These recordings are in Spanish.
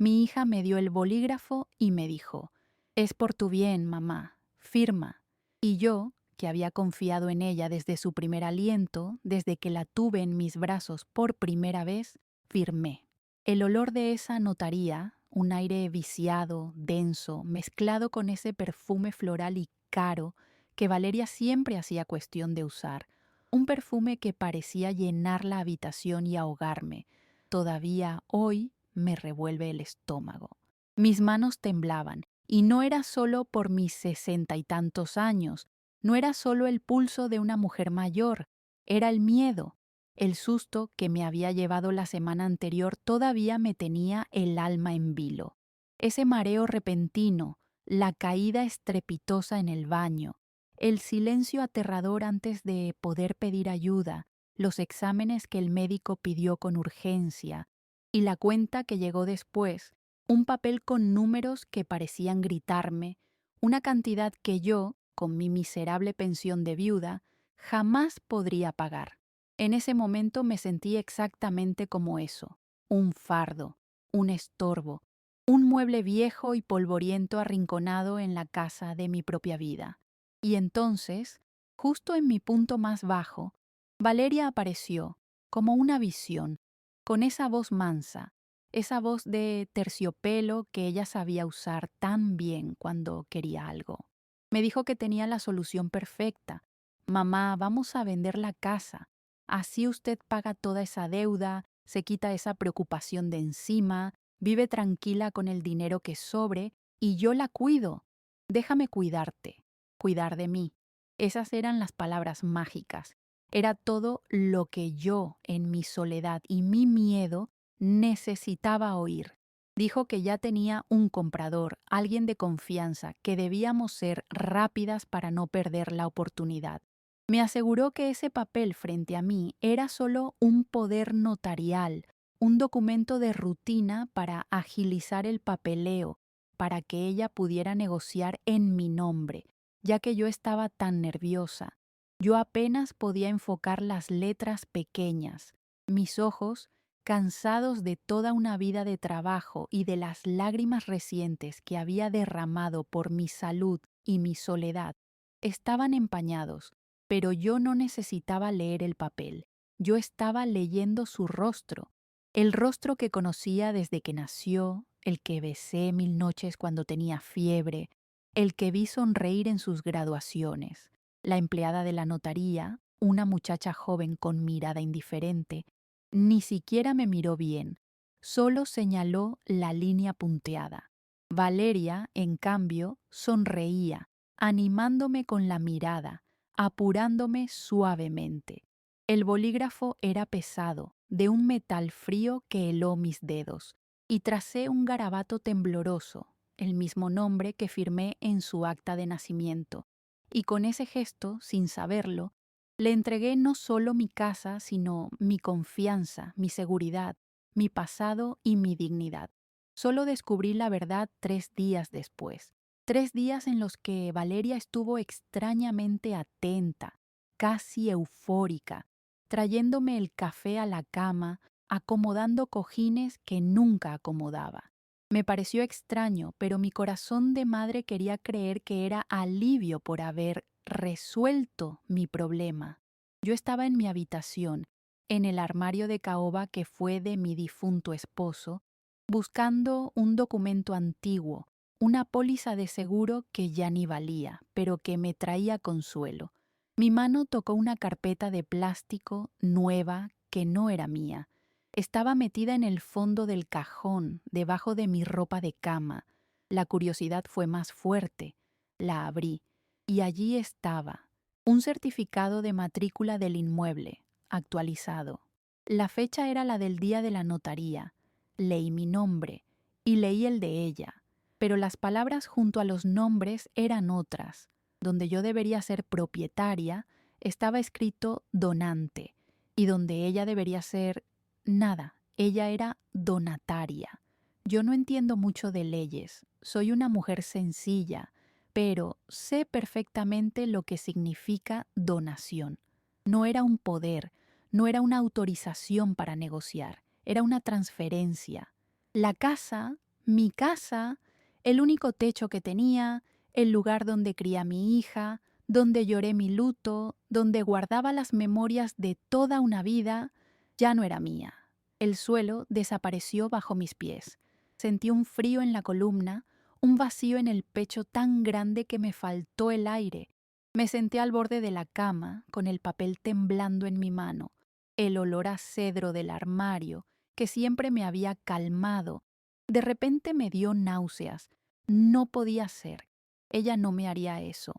Mi hija me dio el bolígrafo y me dijo: «Es por tu bien, mamá, firma». Y yo, que había confiado en ella desde su primer aliento, desde que la tuve en mis brazos por primera vez, firmé. El olor de esa notaría, un aire viciado, denso, mezclado con ese perfume floral y caro que Valeria siempre hacía cuestión de usar, un perfume que parecía llenar la habitación y ahogarme, todavía hoy me revuelve el estómago. Mis manos temblaban, y no era solo por mis 60 y tantos años, no era solo el pulso de una mujer mayor, era el miedo. El susto que me había llevado la semana anterior todavía me tenía el alma en vilo. Ese mareo repentino, la caída estrepitosa en el baño, el silencio aterrador antes de poder pedir ayuda, los exámenes que el médico pidió con urgencia y la cuenta que llegó después, un papel con números que parecían gritarme, una cantidad que yo, con mi miserable pensión de viuda, jamás podría pagar. En ese momento me sentí exactamente como eso, un fardo, un estorbo, un mueble viejo y polvoriento arrinconado en la casa de mi propia vida. Y entonces, justo en mi punto más bajo, Valeria apareció, como una visión, con esa voz mansa, esa voz de terciopelo que ella sabía usar tan bien cuando quería algo. Me dijo que tenía la solución perfecta. «Mamá, vamos a vender la casa. Así usted paga toda esa deuda, se quita esa preocupación de encima, vive tranquila con el dinero que sobre y yo la cuido. Déjame cuidarte, cuidar de mí». Esas eran las palabras mágicas. Era todo lo que yo, en mi soledad y mi miedo, necesitaba oír. Dijo que ya tenía un comprador, alguien de confianza, que debíamos ser rápidas para no perder la oportunidad. Me aseguró que ese papel frente a mí era solo un poder notarial, un documento de rutina para agilizar el papeleo, para que ella pudiera negociar en mi nombre, ya que yo estaba tan nerviosa. Yo apenas podía enfocar las letras pequeñas. Mis ojos, cansados de toda una vida de trabajo y de las lágrimas recientes que había derramado por mi salud y mi soledad, estaban empañados. Pero yo no necesitaba leer el papel, yo estaba leyendo su rostro, el rostro que conocía desde que nació, el que besé 1000 noches cuando tenía fiebre, el que vi sonreír en sus graduaciones. La empleada de la notaría, una muchacha joven con mirada indiferente, ni siquiera me miró bien, solo señaló la línea punteada. Valeria, en cambio, sonreía, animándome con la mirada, apurándome suavemente. El bolígrafo era pesado, de un metal frío que heló mis dedos, y tracé un garabato tembloroso, el mismo nombre que firmé en su acta de nacimiento, y con ese gesto, sin saberlo, le entregué no solo mi casa, sino mi confianza, mi seguridad, mi pasado y mi dignidad. Solo descubrí la verdad 3 días después. 3 días en los que Valeria estuvo extrañamente atenta, casi eufórica, trayéndome el café a la cama, acomodando cojines que nunca acomodaba. Me pareció extraño, pero mi corazón de madre quería creer que era alivio por haber resuelto mi problema. Yo estaba en mi habitación, en el armario de caoba que fue de mi difunto esposo, buscando un documento antiguo, una póliza de seguro que ya ni valía, pero que me traía consuelo. Mi mano tocó una carpeta de plástico nueva que no era mía. Estaba metida en el fondo del cajón, debajo de mi ropa de cama. La curiosidad fue más fuerte. La abrí, y allí estaba, un certificado de matrícula del inmueble, actualizado. La fecha era la del día de la notaría. Leí mi nombre, y leí el de ella, pero las palabras junto a los nombres eran otras. Donde yo debería ser propietaria, estaba escrito donante, y donde ella debería ser nada, ella era donataria. Yo no entiendo mucho de leyes, soy una mujer sencilla, pero sé perfectamente lo que significa donación. No era un poder, no era una autorización para negociar, era una transferencia. La casa mi casa, el único techo que tenía, el lugar donde crié a mi hija, donde lloré mi luto, donde guardaba las memorias de toda una vida, ya no era mía. El suelo desapareció bajo mis pies. Sentí un frío en la columna, un vacío en el pecho tan grande que me faltó el aire. Me senté al borde de la cama, con el papel temblando en mi mano, el olor a cedro del armario, que siempre me había calmado. De repente me dio náuseas. No podía ser. Ella no me haría eso.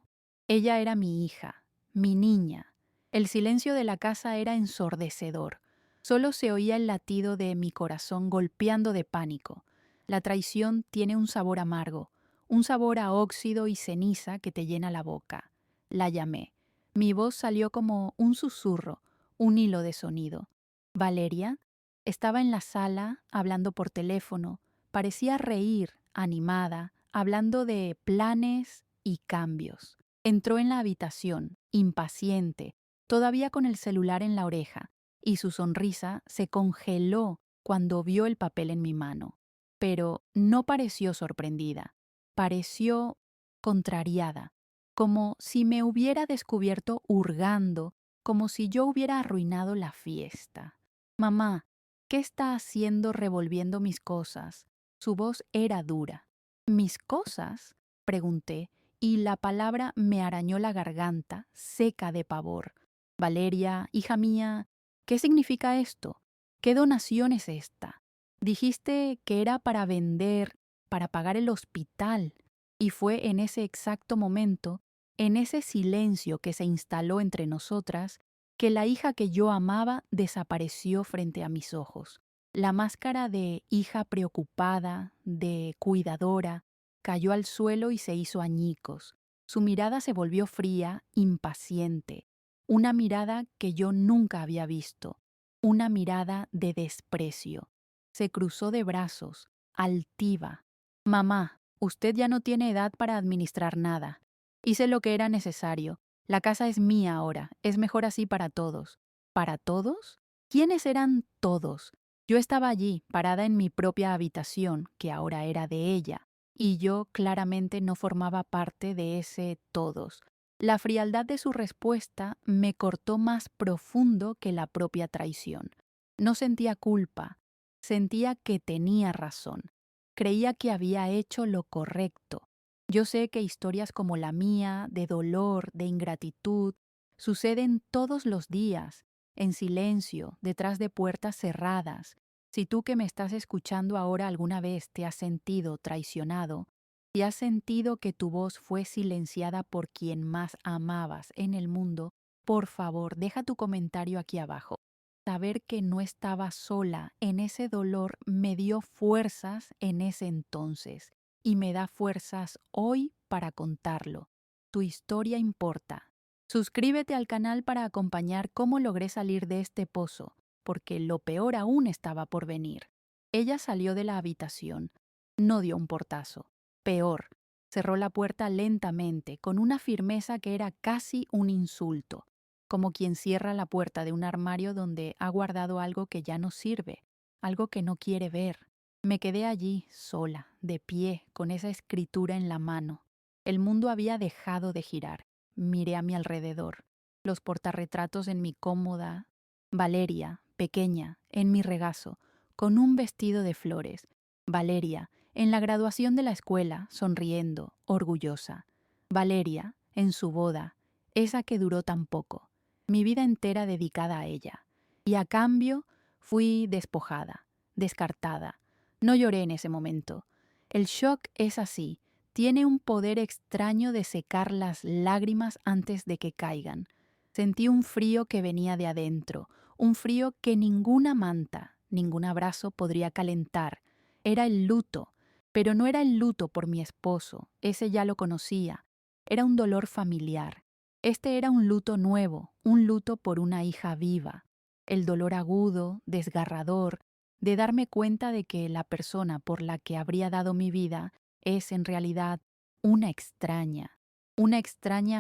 Ella era mi hija, mi niña. El silencio de la casa era ensordecedor. Solo se oía el latido de mi corazón golpeando de pánico. La traición tiene un sabor amargo, un sabor a óxido y ceniza que te llena la boca. La llamé. Mi voz salió como un susurro, un hilo de sonido. Valeria estaba en la sala hablando por teléfono. Parecía reír, animada, hablando de planes y cambios. Entró en la habitación, impaciente, todavía con el celular en la oreja, y su sonrisa se congeló cuando vio el papel en mi mano. Pero no pareció sorprendida, pareció contrariada, como si me hubiera descubierto hurgando, como si yo hubiera arruinado la fiesta. Mamá, ¿qué está haciendo revolviendo mis cosas? Su voz era dura. ¿Mis cosas? Pregunté, y la palabra me arañó la garganta, seca de pavor. Valeria, hija mía, ¿qué significa esto? ¿Qué donación es esta? Dijiste que era para vender, para pagar el hospital. Y fue en ese exacto momento, en ese silencio que se instaló entre nosotras, que la hija que yo amaba desapareció frente a mis ojos. La máscara de hija preocupada, de cuidadora, cayó al suelo y se hizo añicos. Su mirada se volvió fría, impaciente, una mirada que yo nunca había visto, una mirada de desprecio. Se cruzó de brazos, altiva. Mamá, usted ya no tiene edad para administrar nada. Hice lo que era necesario. La casa es mía ahora, es mejor así para todos. ¿Para todos? ¿Quiénes eran todos? Yo estaba allí, parada en mi propia habitación, que ahora era de ella, y yo claramente no formaba parte de ese todos. La frialdad de su respuesta me cortó más profundo que la propia traición. No sentía culpa, sentía que tenía razón. Creía que había hecho lo correcto. Yo sé que historias como la mía, de dolor, de ingratitud, suceden todos los días, en silencio, detrás de puertas cerradas. Si tú que me estás escuchando ahora alguna vez te has sentido traicionado, si has sentido que tu voz fue silenciada por quien más amabas en el mundo, por favor, deja tu comentario aquí abajo. Saber que no estaba sola en ese dolor me dio fuerzas en ese entonces y me da fuerzas hoy para contarlo. Tu historia importa. Suscríbete al canal para acompañar cómo logré salir de este pozo, porque lo peor aún estaba por venir. Ella salió de la habitación. No dio un portazo. Peor, cerró la puerta lentamente, con una firmeza que era casi un insulto, como quien cierra la puerta de un armario donde ha guardado algo que ya no sirve, algo que no quiere ver. Me quedé allí, sola, de pie, con esa escritura en la mano. El mundo había dejado de girar. Miré a mi alrededor. Los portarretratos en mi cómoda. Valeria, pequeña, en mi regazo, con un vestido de flores. Valeria, en la graduación de la escuela, sonriendo, orgullosa. Valeria, en su boda, esa que duró tan poco. Mi vida entera dedicada a ella. Y a cambio, fui despojada, descartada. No lloré en ese momento. El shock es así, tiene un poder extraño de secar las lágrimas antes de que caigan. Sentí un frío que venía de adentro, un frío que ninguna manta, ningún abrazo podría calentar. Era el luto, pero no era el luto por mi esposo, ese ya lo conocía. Era un dolor familiar. Este era un luto nuevo, un luto por una hija viva. El dolor agudo, desgarrador, de darme cuenta de que la persona por la que habría dado mi vida es en realidad una extraña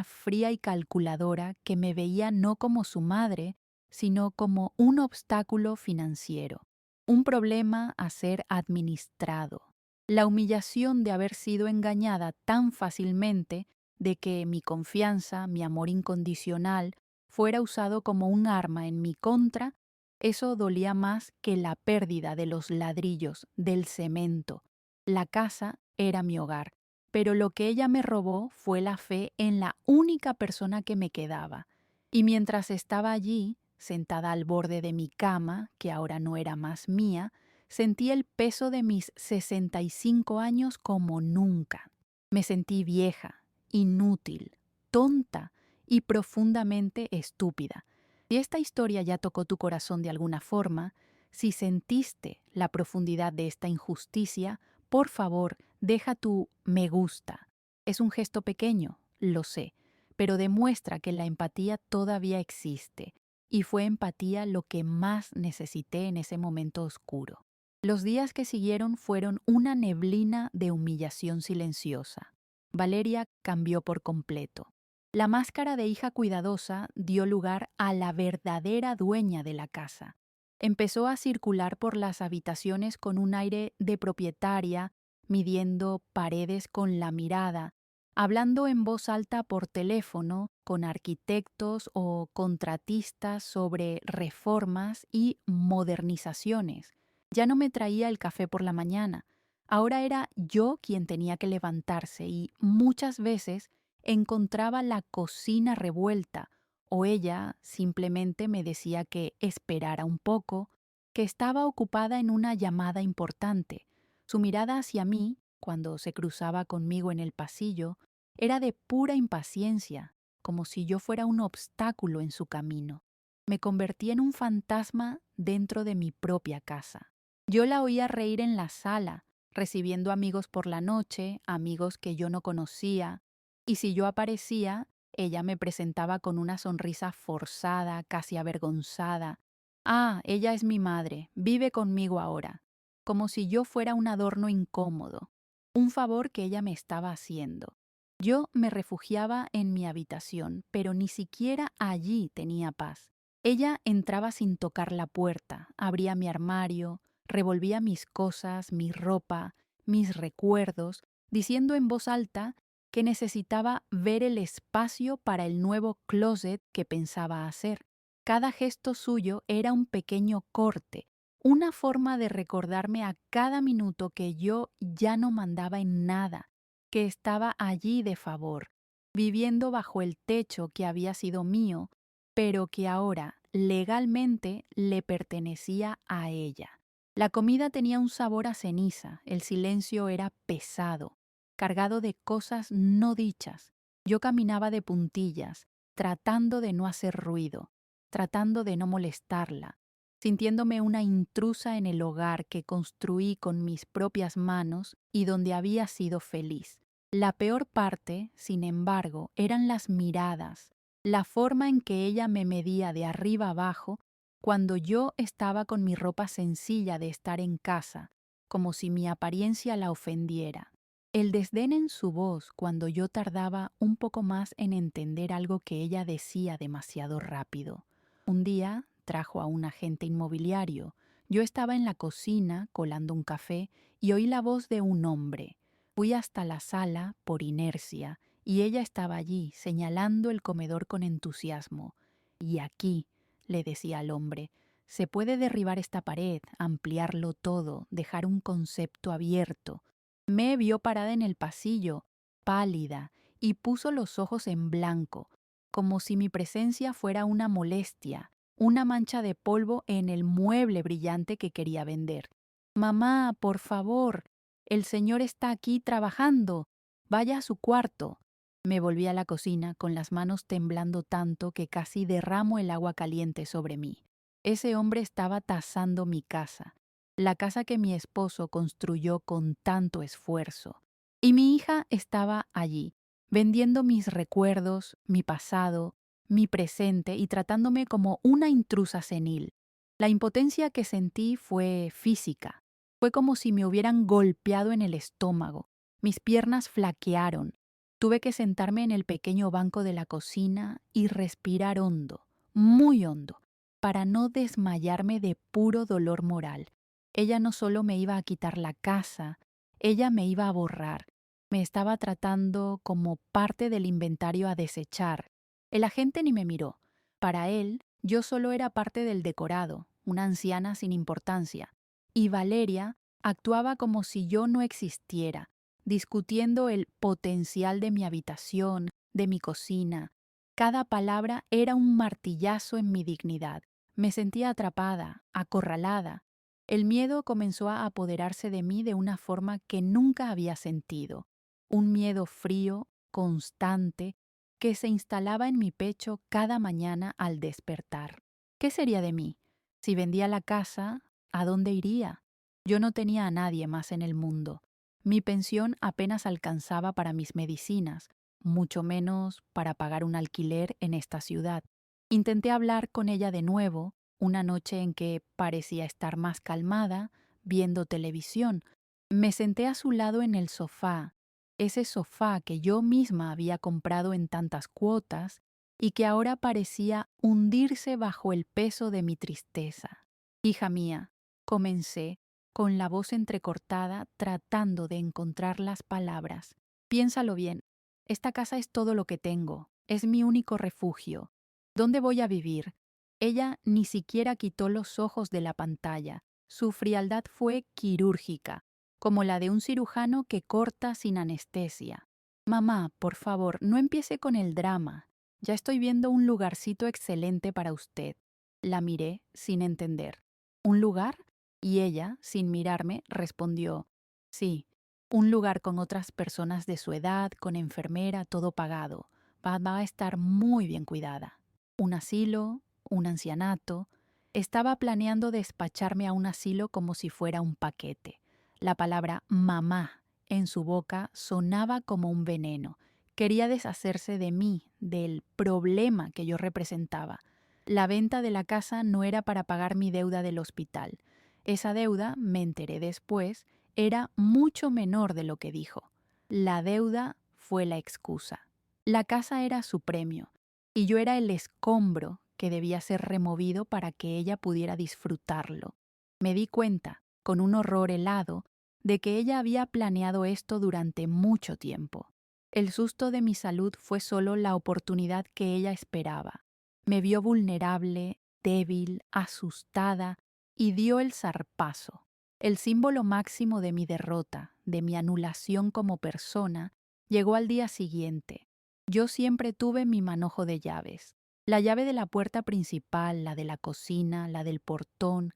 fría y calculadora que me veía no como su madre, sino como un obstáculo financiero, un problema a ser administrado. La humillación de haber sido engañada tan fácilmente, de que mi confianza, mi amor incondicional, fuera usado como un arma en mi contra, eso dolía más que la pérdida de los ladrillos, del cemento. La casa era mi hogar, pero lo que ella me robó fue la fe en la única persona que me quedaba. Y mientras estaba allí, sentada al borde de mi cama, que ahora no era más mía, sentí el peso de mis 65 años como nunca. Me sentí vieja, inútil, tonta y profundamente estúpida. Si esta historia ya tocó tu corazón de alguna forma, si sentiste la profundidad de esta injusticia, por favor, deja tu me gusta. Es un gesto pequeño, lo sé, pero demuestra que la empatía todavía existe, y fue empatía lo que más necesité en ese momento oscuro. Los días que siguieron fueron una neblina de humillación silenciosa. Valeria cambió por completo. La máscara de hija cuidadosa dio lugar a la verdadera dueña de la casa. Empezó a circular por las habitaciones con un aire de propietaria, midiendo paredes con la mirada, hablando en voz alta por teléfono con arquitectos o contratistas sobre reformas y modernizaciones. Ya no me traía el café por la mañana. Ahora era yo quien tenía que levantarse y muchas veces encontraba la cocina revuelta o ella simplemente me decía que esperara un poco, que estaba ocupada en una llamada importante. Su mirada hacia mí, cuando se cruzaba conmigo en el pasillo, era de pura impaciencia, como si yo fuera un obstáculo en su camino. Me convertí en un fantasma dentro de mi propia casa. Yo la oía reír en la sala, recibiendo amigos por la noche, amigos que yo no conocía, y si yo aparecía, ella me presentaba con una sonrisa forzada, casi avergonzada. Ah, ella es mi madre, vive conmigo ahora, como si yo fuera un adorno incómodo, un favor que ella me estaba haciendo. Yo me refugiaba en mi habitación, pero ni siquiera allí tenía paz. Ella entraba sin tocar la puerta, abría mi armario, revolvía mis cosas, mi ropa, mis recuerdos, diciendo en voz alta que necesitaba ver el espacio para el nuevo closet que pensaba hacer. Cada gesto suyo era un pequeño corte, una forma de recordarme a cada minuto que yo ya no mandaba en nada, que estaba allí de favor, viviendo bajo el techo que había sido mío, pero que ahora legalmente le pertenecía a ella. La comida tenía un sabor a ceniza, el silencio era pesado, cargado de cosas no dichas. Yo caminaba de puntillas, tratando de no hacer ruido, tratando de no molestarla, sintiéndome una intrusa en el hogar que construí con mis propias manos y donde había sido feliz. La peor parte, sin embargo, eran las miradas, la forma en que ella me medía de arriba abajo cuando yo estaba con mi ropa sencilla de estar en casa, como si mi apariencia la ofendiera. El desdén en su voz cuando yo tardaba un poco más en entender algo que ella decía demasiado rápido. Un día trajo a un agente inmobiliario. Yo estaba en la cocina colando un café y oí la voz de un hombre. Fui hasta la sala por inercia y ella estaba allí señalando el comedor con entusiasmo. Y aquí, le decía al hombre, se puede derribar esta pared, ampliarlo todo, dejar un concepto abierto. Me vio parada en el pasillo, pálida, y puso los ojos en blanco, como si mi presencia fuera una molestia, una mancha de polvo en el mueble brillante que quería vender. Mamá, por favor, el señor está aquí trabajando. Vaya a su cuarto. Me volví a la cocina con las manos temblando tanto que casi derramo el agua caliente sobre mí. Ese hombre estaba tasando mi casa, la casa que mi esposo construyó con tanto esfuerzo. Y mi hija estaba allí, vendiendo mis recuerdos, mi pasado, mi presente y tratándome como una intrusa senil. La impotencia que sentí fue física. Fue como si me hubieran golpeado en el estómago. Mis piernas flaquearon. Tuve que sentarme en el pequeño banco de la cocina y respirar hondo, muy hondo, para no desmayarme de puro dolor moral. Ella no solo me iba a quitar la casa, Ella me iba a borrar. Me estaba tratando como parte del inventario a desechar. El agente ni me miró. Para él, yo solo era parte del decorado, una anciana sin importancia. Y Valeria actuaba como si yo no existiera, discutiendo el potencial de mi habitación, de mi cocina. Cada palabra era un martillazo en mi dignidad. Me sentía atrapada, acorralada. El miedo comenzó a apoderarse de mí de una forma que nunca había sentido. Un miedo frío, constante, que se instalaba en mi pecho cada mañana al despertar. ¿Qué sería de mí? Si vendía la casa, ¿a dónde iría? Yo no tenía a nadie más en el mundo. Mi pensión apenas alcanzaba para mis medicinas, mucho menos para pagar un alquiler en esta ciudad. Intenté hablar con ella de nuevo, una noche en que parecía estar más calmada, viendo televisión. Me senté a su lado en el sofá, ese sofá que yo misma había comprado en tantas cuotas y que ahora parecía hundirse bajo el peso de mi tristeza. Hija mía, comencé, con la voz entrecortada, tratando de encontrar las palabras. Piénsalo bien, esta casa es todo lo que tengo, es mi único refugio. ¿Dónde voy a vivir? Ella ni siquiera quitó los ojos de la pantalla. Su frialdad fue quirúrgica, como la de un cirujano que corta sin anestesia. Mamá, por favor, no empiece con el drama. Ya estoy viendo un lugarcito excelente para usted. La miré sin entender. ¿Un lugar? Y ella, sin mirarme, respondió, sí, un lugar con otras personas de su edad, con enfermera, todo pagado. Va a estar muy bien cuidada. Un asilo, un ancianato. Estaba planeando despacharme a un asilo como si fuera un paquete. La palabra mamá en su boca sonaba como un veneno. Quería deshacerse de mí, del problema que yo representaba. La venta de la casa no era para pagar mi deuda del hospital. Esa deuda, me enteré después, era mucho menor de lo que dijo. La deuda fue la excusa. La casa era su premio, y yo era el escombro que debía ser removido para que ella pudiera disfrutarlo. Me di cuenta, con un horror helado, de que ella había planeado esto durante mucho tiempo. El susto de mi salud fue solo la oportunidad que ella esperaba. Me vio vulnerable, débil, asustada, y dio el zarpazo. El símbolo máximo de mi derrota, de mi anulación como persona, llegó al día siguiente. Yo siempre tuve mi manojo de llaves. La llave de la puerta principal, la de la cocina, la del portón,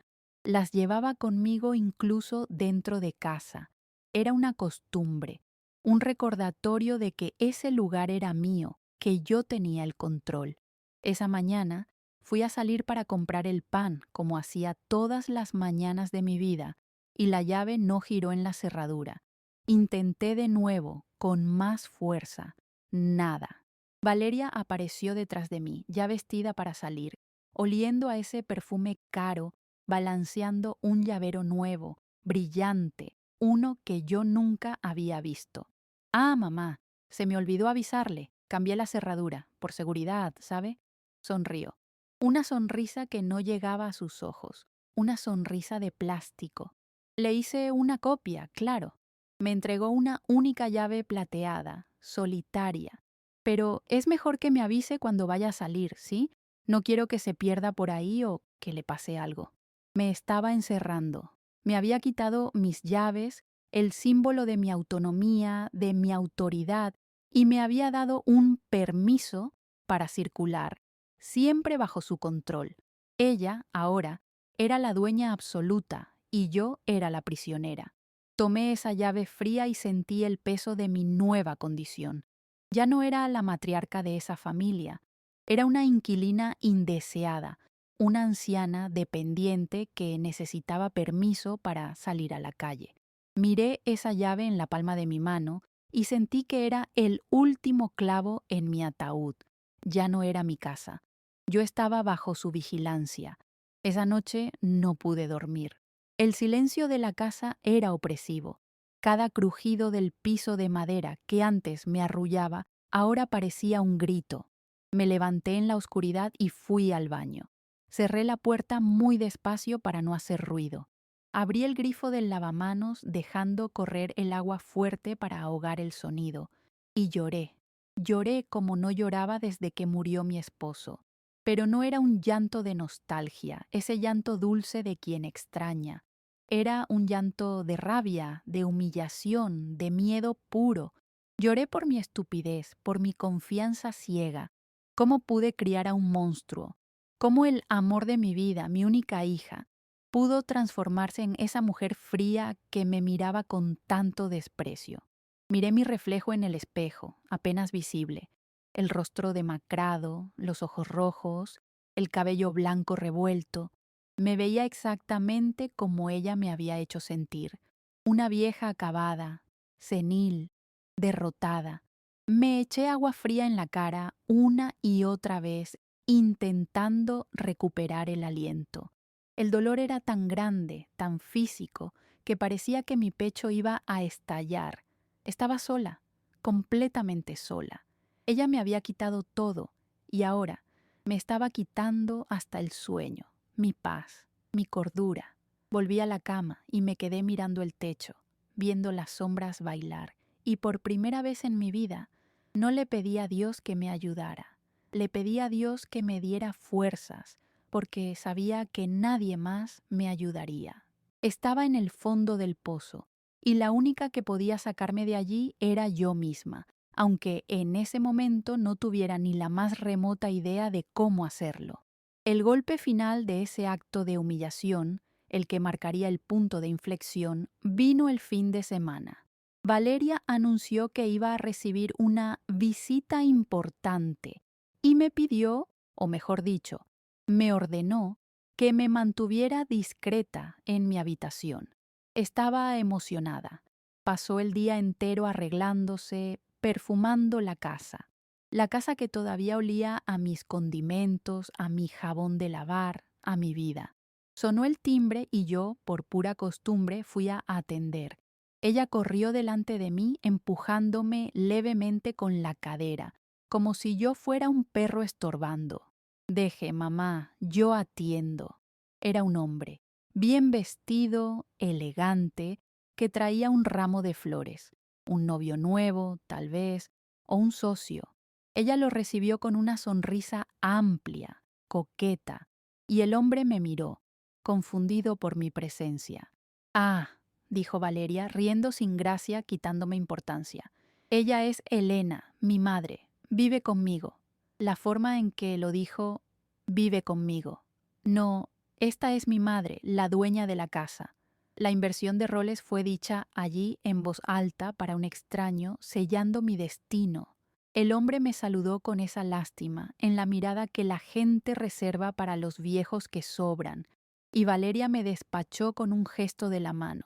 las llevaba conmigo incluso dentro de casa. Era una costumbre, un recordatorio de que ese lugar era mío, que yo tenía el control. Esa mañana fui a salir para comprar el pan, como hacía todas las mañanas de mi vida, y la llave no giró en la cerradura. Intenté de nuevo, con más fuerza. Nada. Valeria apareció detrás de mí, ya vestida para salir, oliendo a ese perfume caro, balanceando un llavero nuevo, brillante, uno que yo nunca había visto. Ah, mamá, se me olvidó avisarle. Cambié la cerradura, por seguridad, ¿sabe? Sonrió. Una sonrisa que no llegaba a sus ojos, una sonrisa de plástico. Le hice una copia, claro. Me entregó una única llave plateada, solitaria. Pero es mejor que me avise cuando vaya a salir, ¿sí? No quiero que se pierda por ahí o que le pase algo. Me estaba encerrando. Me había quitado mis llaves, el símbolo de mi autonomía, de mi autoridad, y me había dado un permiso para circular, siempre bajo su control. Ella, ahora, era la dueña absoluta y yo era la prisionera. Tomé esa llave fría y sentí el peso de mi nueva condición. Ya no era la matriarca de esa familia, era una inquilina indeseada, una anciana dependiente que necesitaba permiso para salir a la calle. Miré esa llave en la palma de mi mano y sentí que era el último clavo en mi ataúd. Ya no era mi casa. Yo estaba bajo su vigilancia. Esa noche no pude dormir. El silencio de la casa era opresivo. Cada crujido del piso de madera que antes me arrullaba ahora parecía un grito. Me levanté en la oscuridad y fui al baño. Cerré la puerta muy despacio para no hacer ruido. Abrí el grifo del lavamanos dejando correr el agua fuerte para ahogar el sonido. Y lloré. Lloré como no lloraba desde que murió mi esposo. Pero no era un llanto de nostalgia, ese llanto dulce de quien extraña. Era un llanto de rabia, de humillación, de miedo puro. Lloré por mi estupidez, por mi confianza ciega. ¿Cómo pude criar a un monstruo? ¿Cómo el amor de mi vida, mi única hija, pudo transformarse en esa mujer fría que me miraba con tanto desprecio? Miré mi reflejo en el espejo, apenas visible, el rostro demacrado, los ojos rojos, el cabello blanco revuelto. Me veía exactamente como ella me había hecho sentir, una vieja acabada, senil, derrotada. Me eché agua fría en la cara una y otra vez, intentando recuperar el aliento. El dolor era tan grande, tan físico, que parecía que mi pecho iba a estallar. Estaba sola, completamente sola. Ella me había quitado todo y ahora me estaba quitando hasta el sueño, mi paz, mi cordura. Volví a la cama y me quedé mirando el techo, viendo las sombras bailar, y por primera vez en mi vida no le pedí a Dios que me ayudara. Le pedí a Dios que me diera fuerzas, porque sabía que nadie más me ayudaría. Estaba en el fondo del pozo, y la única que podía sacarme de allí era yo misma, aunque en ese momento no tuviera ni la más remota idea de cómo hacerlo. El golpe final de ese acto de humillación, el que marcaría el punto de inflexión, vino el fin de semana. Valeria anunció que iba a recibir una visita importante y me pidió, o mejor dicho, me ordenó que me mantuviera discreta en mi habitación. Estaba emocionada. Pasó el día entero arreglándose, perfumando la casa que todavía olía a mis condimentos, a mi jabón de lavar, a mi vida. Sonó el timbre y yo, por pura costumbre, fui a atender. Ella corrió delante de mí, empujándome levemente con la cadera, como si yo fuera un perro estorbando. Deje, mamá, yo atiendo. Era un hombre, bien vestido, elegante, que traía un ramo de flores, un novio nuevo, tal vez, o un socio. Ella lo recibió con una sonrisa amplia, coqueta, y el hombre me miró, confundido por mi presencia. Ah, dijo Valeria, riendo sin gracia, quitándome importancia. Ella es Elena, mi madre, vive conmigo. La forma en que lo dijo, vive conmigo. No, esta es mi madre, la dueña de la casa. La inversión de roles fue dicha allí en voz alta para un extraño, sellando mi destino. El hombre me saludó con esa lástima, en la mirada que la gente reserva para los viejos que sobran, y Valeria me despachó con un gesto de la mano.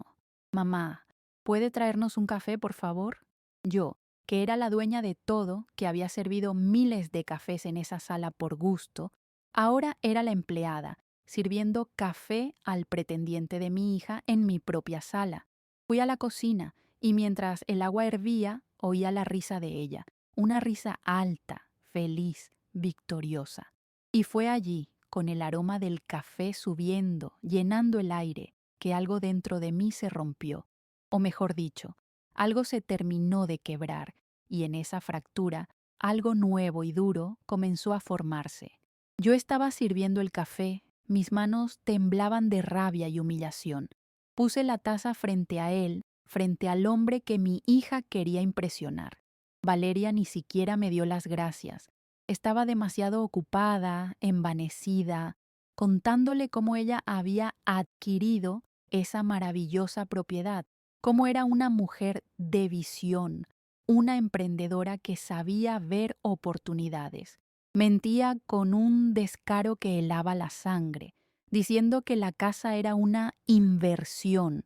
Mamá, ¿puede traernos un café, por favor? Yo, que era la dueña de todo, que había servido miles de cafés en esa sala por gusto, ahora era la empleada, sirviendo café al pretendiente de mi hija en mi propia sala. Fui a la cocina y mientras el agua hervía, oía la risa de ella, una risa alta, feliz, victoriosa. Y fue allí, con el aroma del café subiendo, llenando el aire, que algo dentro de mí se rompió, o mejor dicho, algo se terminó de quebrar, y en esa fractura, algo nuevo y duro comenzó a formarse. Yo estaba sirviendo el café, mis manos temblaban de rabia y humillación. Puse la taza frente a él, frente al hombre que mi hija quería impresionar. Valeria ni siquiera me dio las gracias. Estaba demasiado ocupada, envanecida, contándole cómo ella había adquirido esa maravillosa propiedad, cómo era una mujer de visión, una emprendedora que sabía ver oportunidades. Mentía con un descaro que helaba la sangre, diciendo que la casa era una inversión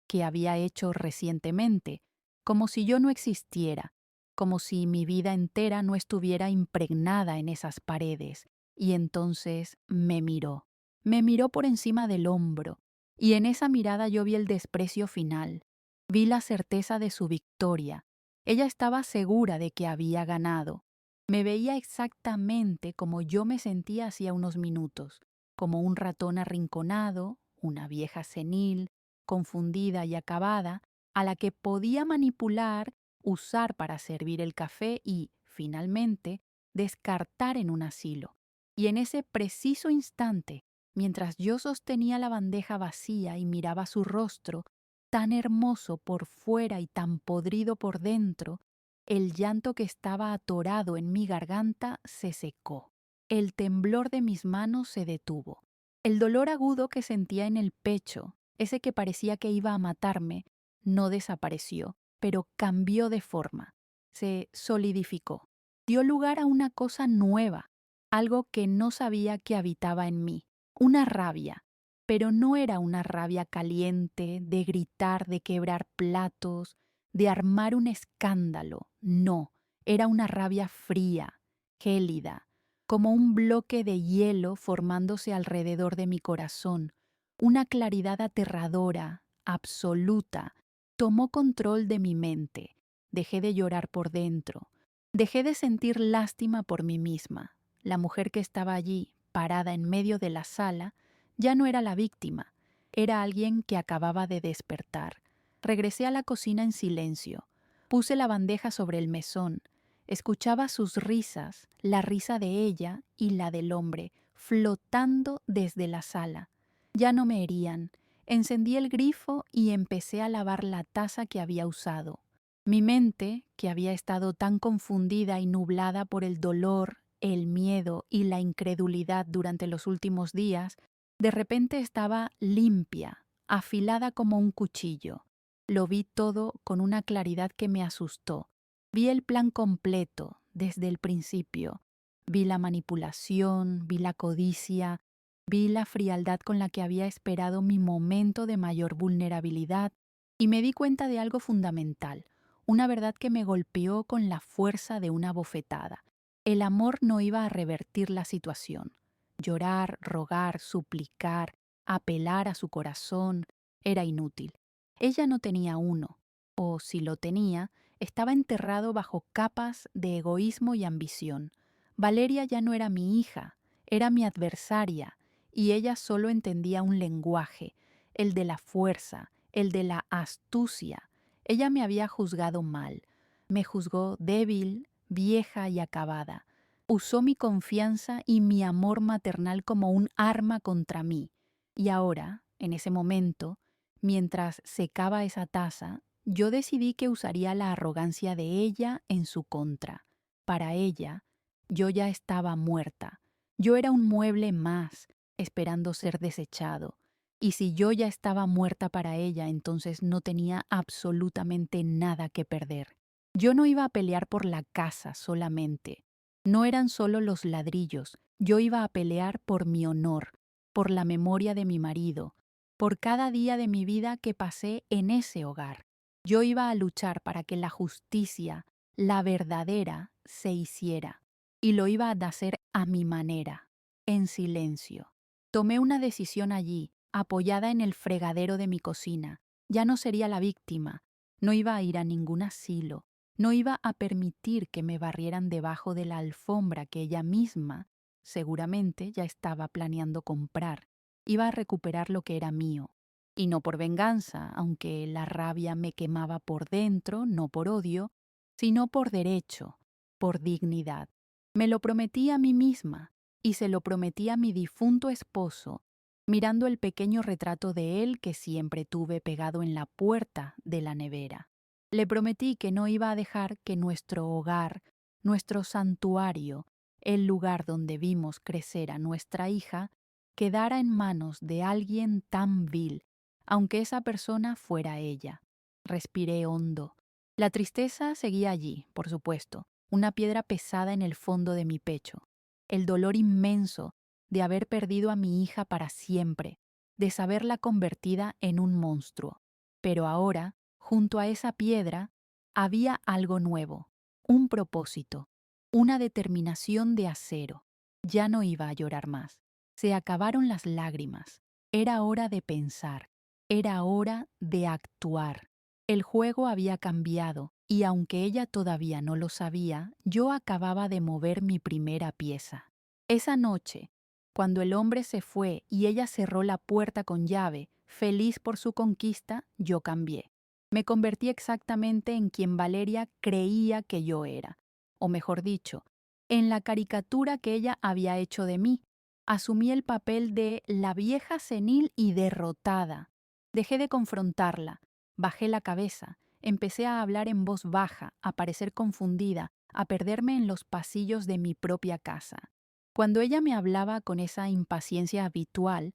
que había hecho recientemente, como si yo no existiera, como si mi vida entera no estuviera impregnada en esas paredes. Y entonces me miró por encima del hombro, y en esa mirada yo vi el desprecio final, vi la certeza de su victoria. Ella estaba segura de que había ganado. Me veía exactamente como yo me sentía hacía unos minutos, como un ratón arrinconado, una vieja senil, confundida y acabada, a la que podía manipular, usar para servir el café y, finalmente, descartar en un asilo. Y en ese preciso instante, mientras yo sostenía la bandeja vacía y miraba su rostro, tan hermoso por fuera y tan podrido por dentro, el llanto que estaba atorado en mi garganta se secó. El temblor de mis manos se detuvo. El dolor agudo que sentía en el pecho, ese que parecía que iba a matarme, no desapareció, pero cambió de forma. Se solidificó. Dio lugar a una cosa nueva, algo que no sabía que habitaba en mí, una rabia. Pero no era una rabia caliente, de gritar, de quebrar platos, de armar un escándalo. No, era una rabia fría, gélida, como un bloque de hielo formándose alrededor de mi corazón. Una claridad aterradora, absoluta, tomó control de mi mente. Dejé de llorar por dentro. Dejé de sentir lástima por mí misma. La mujer que estaba allí, parada en medio de la sala, ya no era la víctima. Era alguien que acababa de despertar. Regresé a la cocina en silencio. Puse la bandeja sobre el mesón. Escuchaba sus risas, la risa de ella y la del hombre, flotando desde la sala. Ya no me herían. Encendí el grifo y empecé a lavar la taza que había usado. Mi mente, que había estado tan confundida y nublada por el dolor, el miedo y la incredulidad durante los últimos días, de repente estaba limpia, afilada como un cuchillo. Lo vi todo con una claridad que me asustó. Vi el plan completo, desde el principio. Vi la manipulación, vi la codicia, vi la frialdad con la que había esperado mi momento de mayor vulnerabilidad y me di cuenta de algo fundamental, una verdad que me golpeó con la fuerza de una bofetada. El amor no iba a revertir la situación. Llorar, rogar, suplicar, apelar a su corazón era inútil. Ella no tenía uno, o si lo tenía, estaba enterrado bajo capas de egoísmo y ambición. Valeria ya no era mi hija, era mi adversaria, y ella solo entendía un lenguaje, el de la fuerza, el de la astucia. Ella me había juzgado mal, me juzgó débil, vieja y acabada. Usó mi confianza y mi amor maternal como un arma contra mí. Y ahora, en ese momento, mientras secaba esa taza, yo decidí que usaría la arrogancia de ella en su contra. Para ella, yo ya estaba muerta. Yo era un mueble más, esperando ser desechado. Y si yo ya estaba muerta para ella, entonces no tenía absolutamente nada que perder. Yo no iba a pelear por la casa solamente. No eran solo los ladrillos. Yo iba a pelear por mi honor, por la memoria de mi marido, por cada día de mi vida que pasé en ese hogar. Yo iba a luchar para que la justicia, la verdadera, se hiciera. Y lo iba a hacer a mi manera, en silencio. Tomé una decisión allí, apoyada en el fregadero de mi cocina. Ya no sería la víctima, no iba a ir a ningún asilo, no iba a permitir que me barrieran debajo de la alfombra que ella misma, seguramente, ya estaba planeando comprar. Iba a recuperar lo que era mío. Y no por venganza, aunque la rabia me quemaba por dentro, no por odio, sino por derecho, por dignidad. Me lo prometí a mí misma y se lo prometí a mi difunto esposo, mirando el pequeño retrato de él que siempre tuve pegado en la puerta de la nevera. Le prometí que no iba a dejar que nuestro hogar, nuestro santuario, el lugar donde vimos crecer a nuestra hija, quedara en manos de alguien tan vil, aunque esa persona fuera ella. Respiré hondo. La tristeza seguía allí, por supuesto, una piedra pesada en el fondo de mi pecho. El dolor inmenso de haber perdido a mi hija para siempre, de saberla convertida en un monstruo. Pero ahora, junto a esa piedra, había algo nuevo, un propósito, una determinación de acero. Ya no iba a llorar más. Se acabaron las lágrimas. Era hora de pensar. Era hora de actuar. El juego había cambiado y aunque ella todavía no lo sabía, yo acababa de mover mi primera pieza. Esa noche, cuando el hombre se fue y ella cerró la puerta con llave, Feliz por su conquista, yo cambié. Me convertí exactamente en quien Valeria creía que yo era, o mejor dicho, en la caricatura que ella había hecho de mí. Asumí el papel de la vieja senil y derrotada. Dejé de confrontarla, bajé la cabeza, empecé a hablar en voz baja, a parecer confundida, a perderme en los pasillos de mi propia casa. Cuando ella me hablaba con esa impaciencia habitual,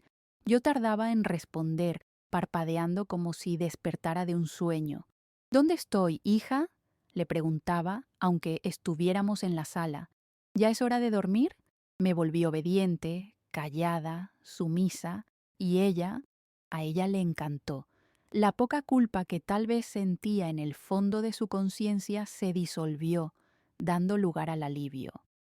yo tardaba en responder, parpadeando como si despertara de un sueño. ¿Dónde estoy, hija?, le preguntaba, aunque estuviéramos en la sala. ¿Ya es hora de dormir? Me volví obediente, callada, sumisa, y a ella le encantó. La poca culpa que tal vez sentía en el fondo de su conciencia se disolvió, dando lugar al alivio.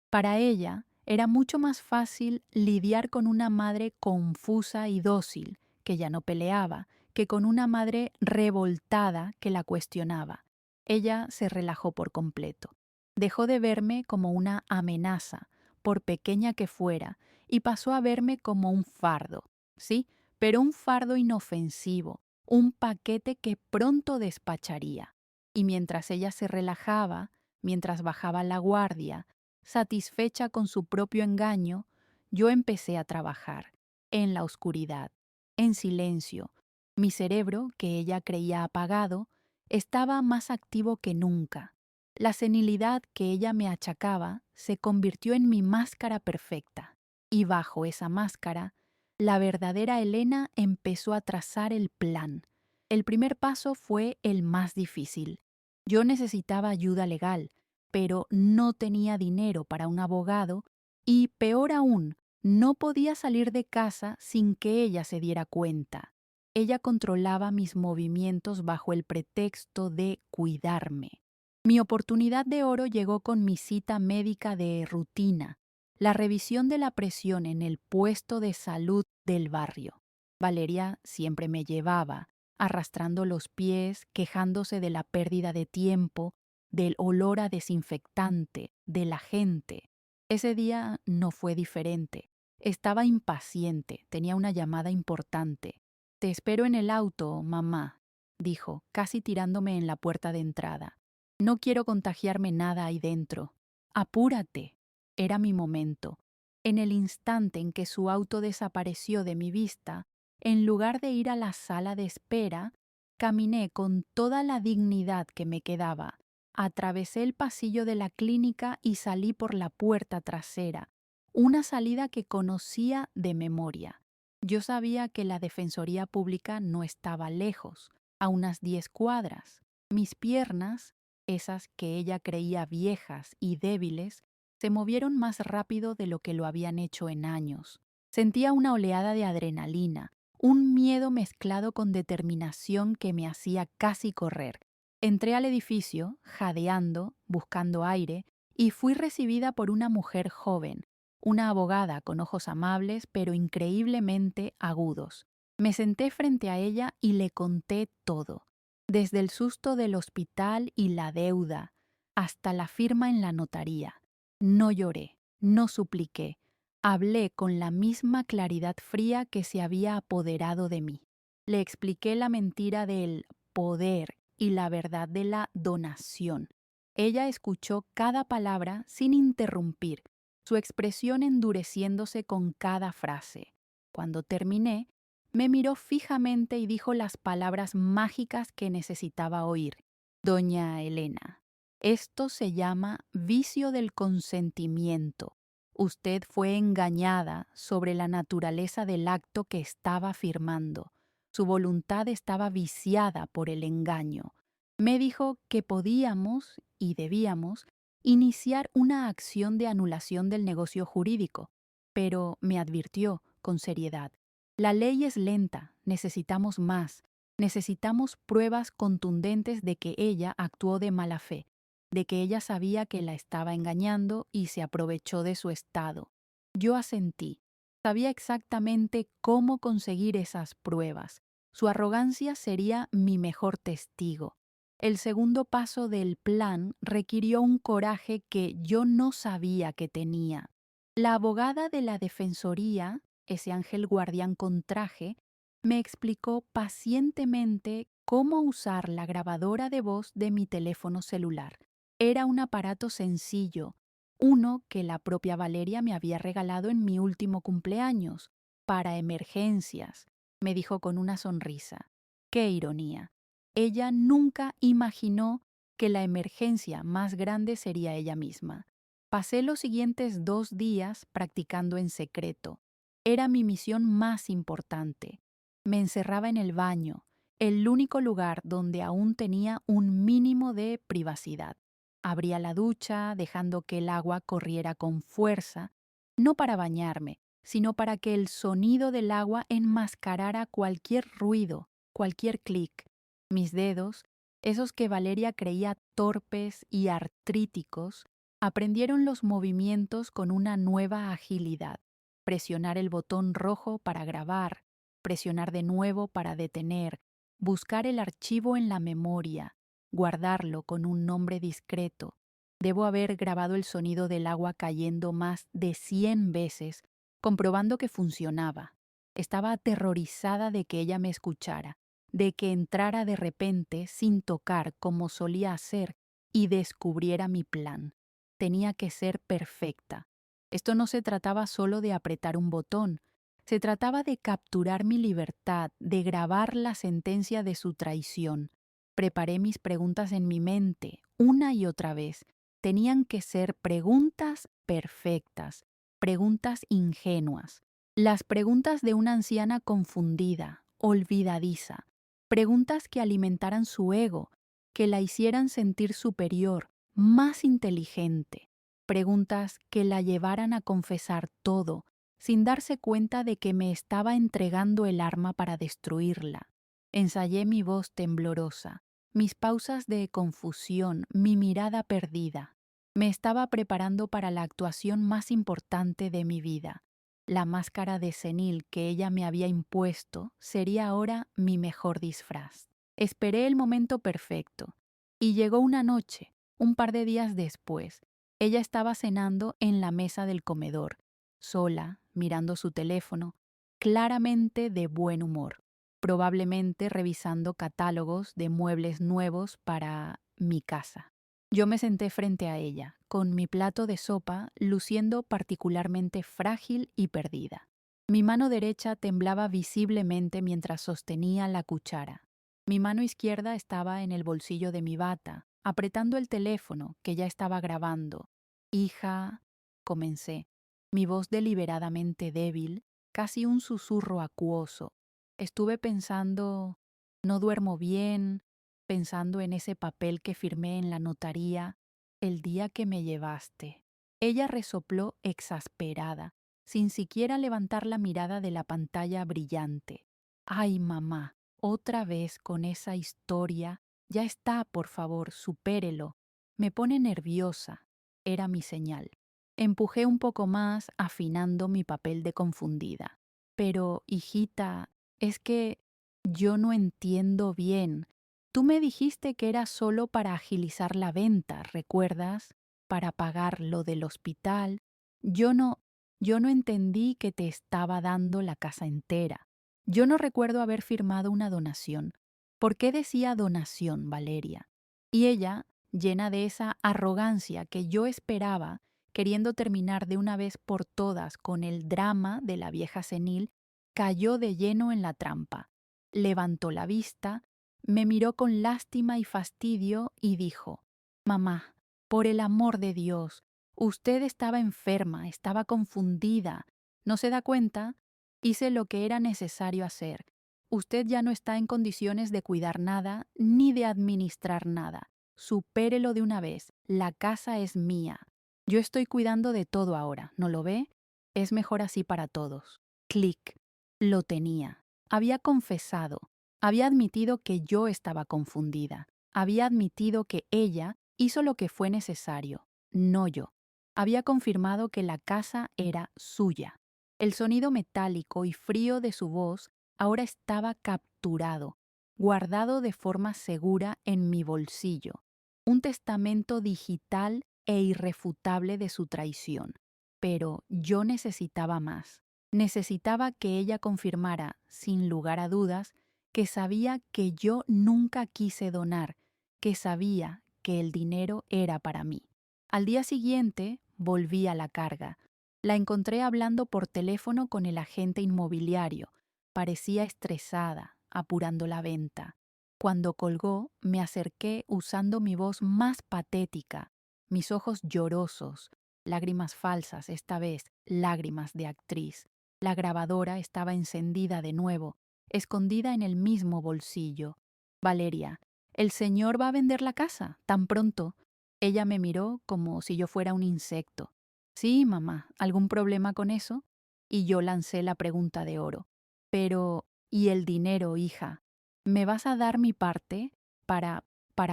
Para ella, era mucho más fácil lidiar con una madre confusa y dócil, que ya no peleaba, que con una madre revoltada que la cuestionaba. Ella se relajó por completo. Dejó de verme como una amenaza, por pequeña que fuera, y pasó a verme como un fardo, sí, pero un fardo inofensivo, un paquete que pronto despacharía. Y mientras ella se relajaba, mientras bajaba la guardia, satisfecha con su propio engaño, yo empecé a trabajar, en la oscuridad, en silencio. Mi cerebro, que ella creía apagado, estaba más activo que nunca. La senilidad que ella me achacaba se convirtió en mi máscara perfecta, y bajo esa máscara, la verdadera Elena empezó a trazar el plan. El primer paso fue el más difícil. Yo necesitaba ayuda legal, pero no tenía dinero para un abogado y, peor aún, no podía salir de casa sin que ella se diera cuenta. Ella controlaba mis movimientos bajo el pretexto de cuidarme. Mi oportunidad de oro llegó con mi cita médica de rutina, la revisión de la presión en el puesto de salud del barrio. Valeria siempre me llevaba, arrastrando los pies, quejándose de la pérdida de tiempo, del olor a desinfectante, de la gente. Ese día no fue diferente. Estaba impaciente, tenía una llamada importante. «Te espero en el auto, mamá», dijo, casi tirándome en la puerta de entrada. «No quiero contagiarme nada ahí dentro. Apúrate». Era mi momento. En el instante en que su auto desapareció de mi vista, en lugar de ir a la sala de espera, caminé con toda la dignidad que me quedaba. Atravesé el pasillo de la clínica y salí por la puerta trasera, una salida que conocía de memoria. Yo sabía que la Defensoría Pública no estaba lejos, a unas 10 cuadras. Mis piernas, esas que ella creía viejas y débiles, se movieron más rápido de lo que lo habían hecho en años. Sentía una oleada de adrenalina, un miedo mezclado con determinación que me hacía casi correr. Entré al edificio, jadeando, buscando aire, y fui recibida por una mujer joven, una abogada con ojos amables pero increíblemente agudos. Me senté frente a ella y le conté todo, desde el susto del hospital y la deuda, hasta la firma en la notaría. No lloré, no supliqué, hablé con la misma claridad fría que se había apoderado de mí. Le expliqué la mentira del poder y la verdad de la donación. Ella escuchó cada palabra sin interrumpir, su expresión endureciéndose con cada frase. Cuando terminé, me miró fijamente y dijo las palabras mágicas que necesitaba oír. «Doña Elena, esto se llama vicio del consentimiento. Usted fue engañada sobre la naturaleza del acto que estaba firmando. Su voluntad estaba viciada por el engaño. Me dijo que podíamos y debíamos iniciar una acción de anulación del negocio jurídico, pero me advirtió con seriedad. La ley es lenta, necesitamos más, necesitamos pruebas contundentes de que ella actuó de mala fe, de que ella sabía que la estaba engañando y se aprovechó de su estado. Yo asentí. Sabía exactamente cómo conseguir esas pruebas. Su arrogancia sería mi mejor testigo. El segundo paso del plan requirió un coraje que yo no sabía que tenía. La abogada de la Defensoría, ese ángel guardián con traje, Me explicó pacientemente cómo usar la grabadora de voz de mi teléfono celular. Era un aparato sencillo, uno que la propia Valeria me había regalado en mi último cumpleaños, para emergencias, me dijo con una sonrisa. ¡Qué ironía! Ella nunca imaginó que la emergencia más grande sería ella misma. Pasé los siguientes 2 días practicando en secreto. Era mi misión más importante. Me encerraba en el baño, el único lugar donde aún tenía un mínimo de privacidad. Abría la ducha, dejando que el agua corriera con fuerza, no para bañarme, sino para que el sonido del agua enmascarara cualquier ruido, cualquier clic. Mis dedos, esos que Valeria creía torpes y artríticos, aprendieron los movimientos con una nueva agilidad. Presionar el botón rojo para grabar, presionar de nuevo para detener, buscar el archivo en la memoria, guardarlo con un nombre discreto. Debo haber grabado el sonido del agua cayendo más de 100 veces, comprobando que funcionaba. Estaba aterrorizada de que ella me escuchara, de que entrara de repente sin tocar como solía hacer y descubriera mi plan. Tenía que ser perfecta. Esto no se trataba solo de apretar un botón, se trataba de capturar mi libertad, de grabar la sentencia de su traición. Preparé mis preguntas en mi mente, una y otra vez. Tenían que ser preguntas perfectas, preguntas ingenuas. Las preguntas de una anciana confundida, olvidadiza. Preguntas que alimentaran su ego, que la hicieran sentir superior, más inteligente. Preguntas que la llevaran a confesar todo, sin darse cuenta de que me estaba entregando el arma para destruirla. Ensayé mi voz temblorosa, mis pausas de confusión, mi mirada perdida. Me estaba preparando para la actuación más importante de mi vida. La máscara de senil que ella me había impuesto sería ahora mi mejor disfraz. Esperé el momento perfecto. Y llegó una noche, un par de días después. Ella estaba cenando en la mesa del comedor, sola, mirando su teléfono, claramente de buen humor, probablemente revisando catálogos de muebles nuevos para mi casa. Yo me senté frente a ella, con mi plato de sopa luciendo particularmente frágil y perdida. Mi mano derecha temblaba visiblemente mientras sostenía la cuchara. Mi mano izquierda estaba en el bolsillo de mi bata, apretando el teléfono que ya estaba grabando. Hija, comencé, mi voz deliberadamente débil, casi un susurro acuoso. Estuve pensando, no duermo bien, pensando en ese papel que firmé en la notaría el día que me llevaste. Ella resopló exasperada, sin siquiera levantar la mirada de la pantalla brillante. Ay, mamá, otra vez con esa historia. Ya está, por favor, supérelo. Me pone nerviosa. Era mi señal. Empujé un poco más, afinando mi papel de confundida. Pero, hijita, es que yo no entiendo bien. Tú me dijiste que era solo para agilizar la venta, ¿recuerdas? Para pagar lo del hospital. Yo no entendí que te estaba dando la casa entera. Yo no recuerdo haber firmado una donación. ¿Por qué decía donación, Valeria? Y ella, llena de esa arrogancia que yo esperaba, queriendo terminar de una vez por todas con el drama de la vieja senil, cayó de lleno en la trampa. Levantó la vista, me miró con lástima y fastidio y dijo: «Mamá, por el amor de Dios, usted estaba enferma, estaba confundida. ¿No se da cuenta? Hice lo que era necesario hacer. Usted ya no está en condiciones de cuidar nada ni de administrar nada. Supérelo de una vez. La casa es mía. Yo estoy cuidando de todo ahora, ¿no lo ve? Es mejor así para todos». Clic. Lo tenía. Había confesado. Había admitido que yo estaba confundida. Había admitido que ella hizo lo que fue necesario, no yo. Había confirmado que la casa era suya. El sonido metálico y frío de su voz ahora estaba capturado, guardado de forma segura en mi bolsillo. Un testamento digital e irrefutable de su traición. Pero yo necesitaba más. Necesitaba que ella confirmara, sin lugar a dudas, que sabía que yo nunca quise donar, que sabía que el dinero era para mí. Al día siguiente volví a la carga. La encontré hablando por teléfono con el agente inmobiliario. Parecía estresada, apurando la venta. Cuando colgó, me acerqué usando mi voz más patética, mis ojos llorosos, lágrimas falsas, esta vez lágrimas de actriz. La grabadora estaba encendida de nuevo, escondida en el mismo bolsillo. Valeria, ¿el señor va a vender la casa tan pronto? Ella me miró como si yo fuera un insecto. Sí, mamá, ¿algún problema con eso? Y yo lancé la pregunta de oro. Pero, ¿y el dinero, hija? ¿Me vas a dar mi parte para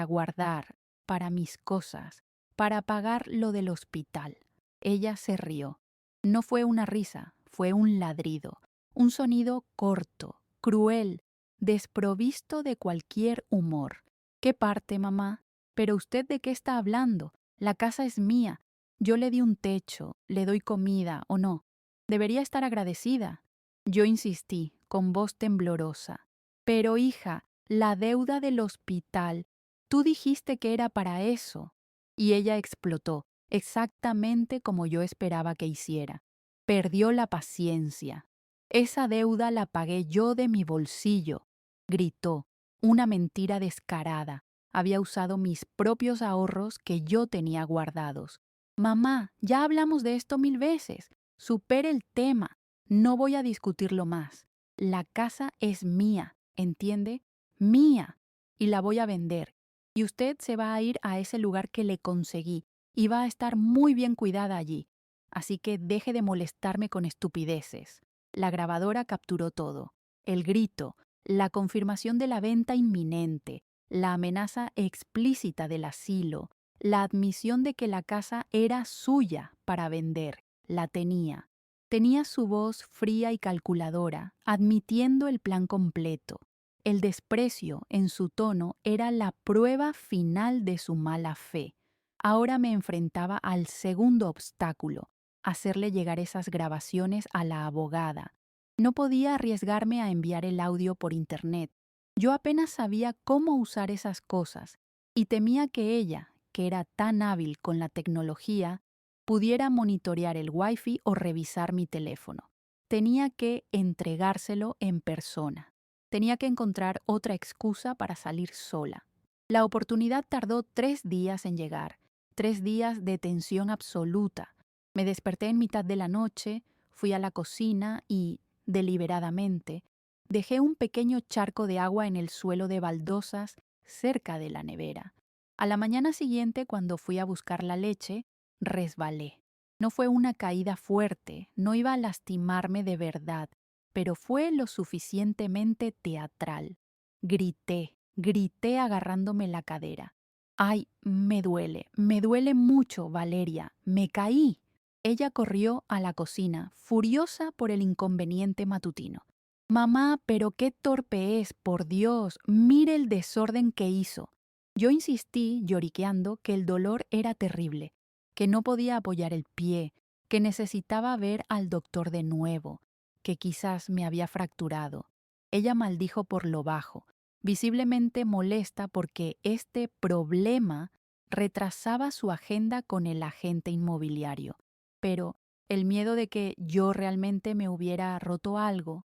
guardar, para mis cosas, para pagar lo del hospital? Ella se rió. No fue una risa, fue un ladrido, un sonido corto, cruel, desprovisto de cualquier humor. ¿Qué parte, mamá? ¿Pero usted de qué está hablando? La casa es mía. Yo le di un techo, le doy comida, ¿o no? Debería estar agradecida. Yo insistí, con voz temblorosa. Pero, hija, la deuda del hospital. Tú dijiste que era para eso. Y ella explotó, exactamente como yo esperaba que hiciera. Perdió la paciencia. Esa deuda la pagué yo de mi bolsillo, gritó, una mentira descarada. Había usado mis propios ahorros que yo tenía guardados. Mamá, ya hablamos de esto 1000 veces. Supere el tema. No voy a discutirlo más. La casa es mía, ¿entiende? Mía. Y la voy a vender. Y usted se va a ir a ese lugar que le conseguí y va a estar muy bien cuidada allí. Así que deje de molestarme con estupideces. La grabadora capturó todo. El grito, la confirmación de la venta inminente, la amenaza explícita del asilo, la admisión de que la casa era suya para vender. La tenía. Tenía su voz fría y calculadora, admitiendo el plan completo. El desprecio en su tono era la prueba final de su mala fe. Ahora me enfrentaba al segundo obstáculo, hacerle llegar esas grabaciones a la abogada. No podía arriesgarme a enviar el audio por internet. Yo apenas sabía cómo usar esas cosas y temía que ella, que era tan hábil con la tecnología, pudiera monitorear el wifi o revisar mi teléfono. Tenía que entregárselo en persona. Tenía que encontrar otra excusa para salir sola. La oportunidad tardó 3 días en llegar, 3 días de tensión absoluta. Me desperté en mitad de la noche, fui a la cocina y, deliberadamente, dejé un pequeño charco de agua en el suelo de baldosas cerca de la nevera. A la mañana siguiente, cuando fui a buscar la leche, resbalé. No fue una caída fuerte, no iba a lastimarme de verdad, pero fue lo suficientemente teatral. Grité agarrándome la cadera. Ay, me duele mucho, Valeria, me caí. Ella corrió a la cocina, furiosa por el inconveniente matutino. Mamá, pero qué torpe es, por Dios, mire el desorden que hizo. Yo insistí, lloriqueando, que el dolor era terrible, que no podía apoyar el pie, que necesitaba ver al doctor de nuevo, que quizás me había fracturado. Ella maldijo por lo bajo, visiblemente molesta porque este problema retrasaba su agenda con el agente inmobiliario. Pero el miedo de que yo realmente me hubiera roto algo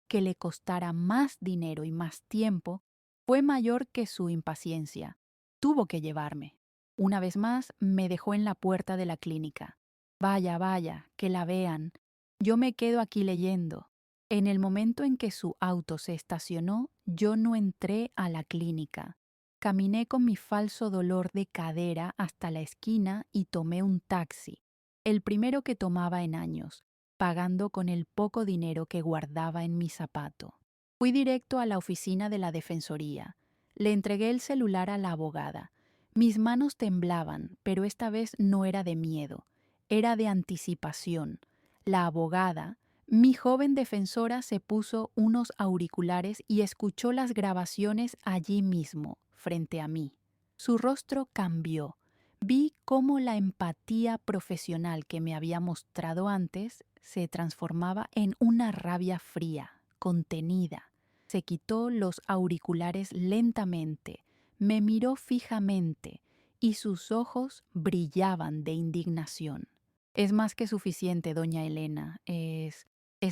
que le costara más dinero y más tiempo, fue mayor que su impaciencia. Tuvo que llevarme. Una vez más me dejó en la puerta de la clínica. Vaya, que la vean. Yo me quedo aquí leyendo. En el momento en que su auto se estacionó, yo no entré a la clínica. Caminé con mi falso dolor de cadera hasta la esquina y tomé un taxi, el primero que tomaba en años, pagando con el poco dinero que guardaba en mi zapato. Fui directo a la oficina de la Defensoría. Le entregué el celular a la abogada. Mis manos temblaban, pero esta vez no era de miedo, era de anticipación. La abogada, mi joven defensora, se puso unos auriculares y escuchó las grabaciones allí mismo, frente a mí. Su rostro cambió. Vi cómo la empatía profesional que me había mostrado antes se transformaba en una rabia fría, contenida. Se quitó los auriculares lentamente, me miró fijamente y sus ojos brillaban de indignación. Es más que suficiente, doña Elena. Es